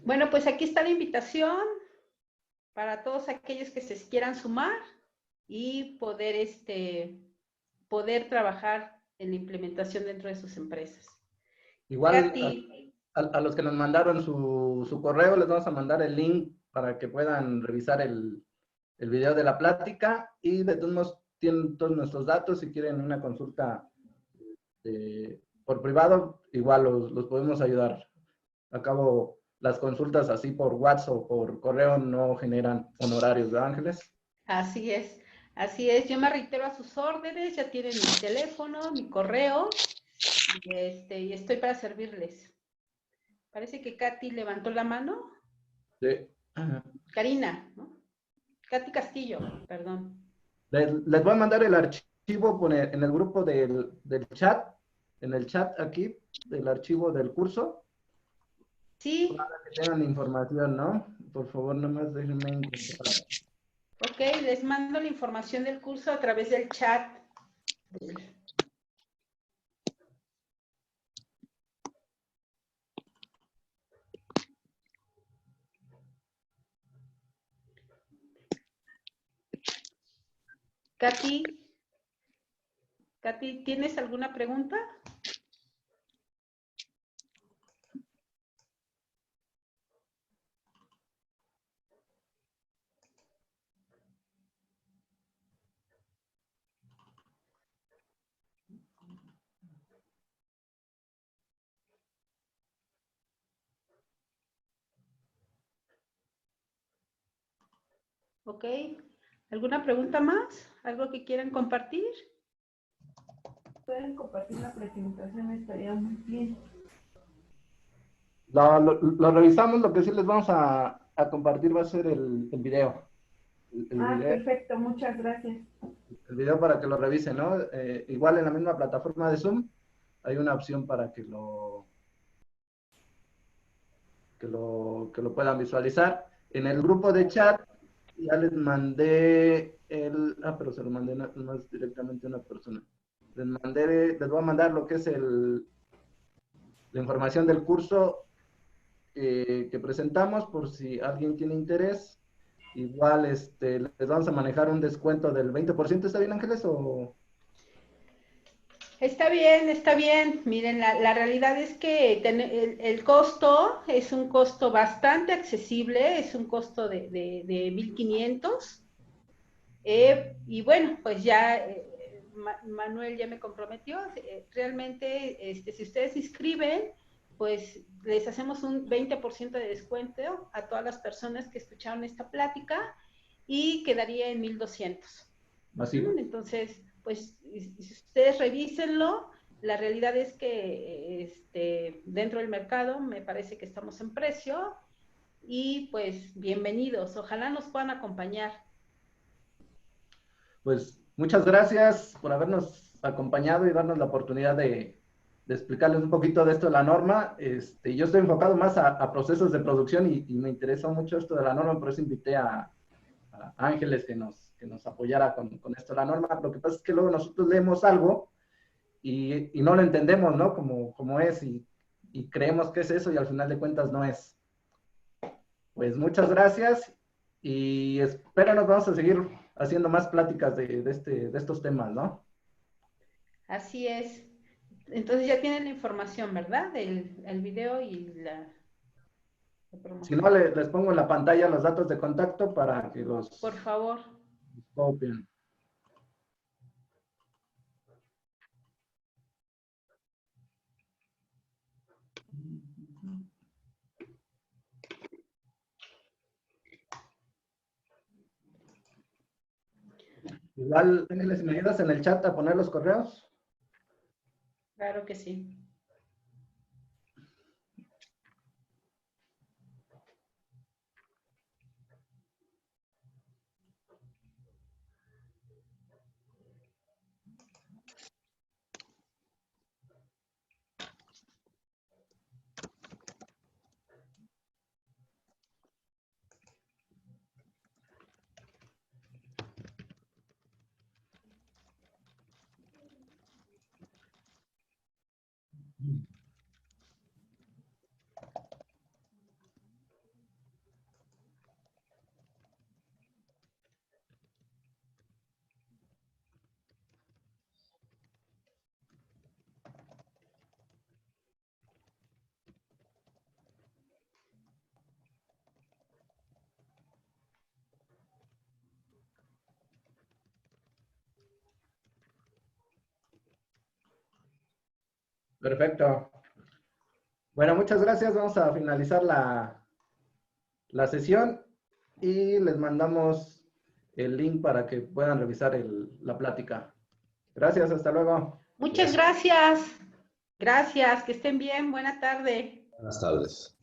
Bueno, pues aquí está la invitación para todos aquellos que se quieran sumar y poder trabajar en la implementación dentro de sus empresas. Igual Katy, a los que nos mandaron su correo les vamos a mandar el link para que puedan revisar el video de la plática y de todos modos tienen todos nuestros datos si quieren una consulta por privado, igual los podemos ayudar. Acabo las consultas así por WhatsApp o por correo no generan honorarios, ¿verdad, Ángeles? así es, así es. Yo me reitero a sus órdenes, ya tienen mi teléfono, mi correo, y estoy para servirles. Parece que Katy levantó la mano. Sí. Karina, ¿no? Katy Castillo, perdón. Les voy a mandar el archivo en el grupo del chat, en el chat aquí, del archivo del curso. Sí, Para que tengan información, ¿no? Por favor, nomás déjenme encontrar. ok, les mando la información del curso a través del chat. Katy, ¿tienes alguna pregunta? Ok, ¿alguna pregunta más? ¿Algo que quieran compartir? Pueden compartir la presentación, estaría muy bien. Lo revisamos, lo que sí les vamos a compartir va a ser el video. Perfecto, muchas gracias. El video para que lo revisen, ¿no? Igual en la misma plataforma de Zoom hay una opción para que lo puedan visualizar. En el grupo de chat ya les mandé pero se lo mandé más directamente a una persona. Les voy a mandar lo que es la información del curso que presentamos por si alguien tiene interés. Igual les vamos a manejar un descuento del 20%. ¿Está bien, Ángeles? ¿O? Está bien, está bien. Miren, la realidad es que el costo es un costo bastante accesible, es un costo de 1,500. Y bueno, pues ya Manuel ya me comprometió. Realmente, si ustedes se inscriben, pues les hacemos un 20% de descuento a todas las personas que escucharon esta plática y quedaría en 1,200. Así. Entonces, pues, si ustedes revísenlo, la realidad es que dentro del mercado me parece que estamos en precio y pues bienvenidos, ojalá nos puedan acompañar. Pues muchas gracias por habernos acompañado y darnos la oportunidad de explicarles un poquito de esto de la norma. Yo estoy enfocado más a procesos de producción y me interesó mucho esto de la norma, por eso invité a Ángeles que nos apoyara con esto de la norma. Lo que pasa es que luego nosotros leemos algo y no lo entendemos, ¿no? Como es y creemos que es eso y al final de cuentas no es. Pues muchas gracias y espero nos vamos a seguir haciendo más pláticas de estos temas, ¿no? Así es. Entonces ya tienen la información, ¿verdad? El video y la promoción. Si no, les pongo en la pantalla los datos de contacto para que los Por favor. copien. Igual, Ángeles, si me ayudas en el chat a poner los correos. Claro que sí. Perfecto. Bueno, muchas gracias. Vamos a finalizar la sesión y les mandamos el link para que puedan revisar la plática. Gracias, hasta luego. Muchas gracias. Gracias, que estén bien. Buena tarde. Buenas tardes.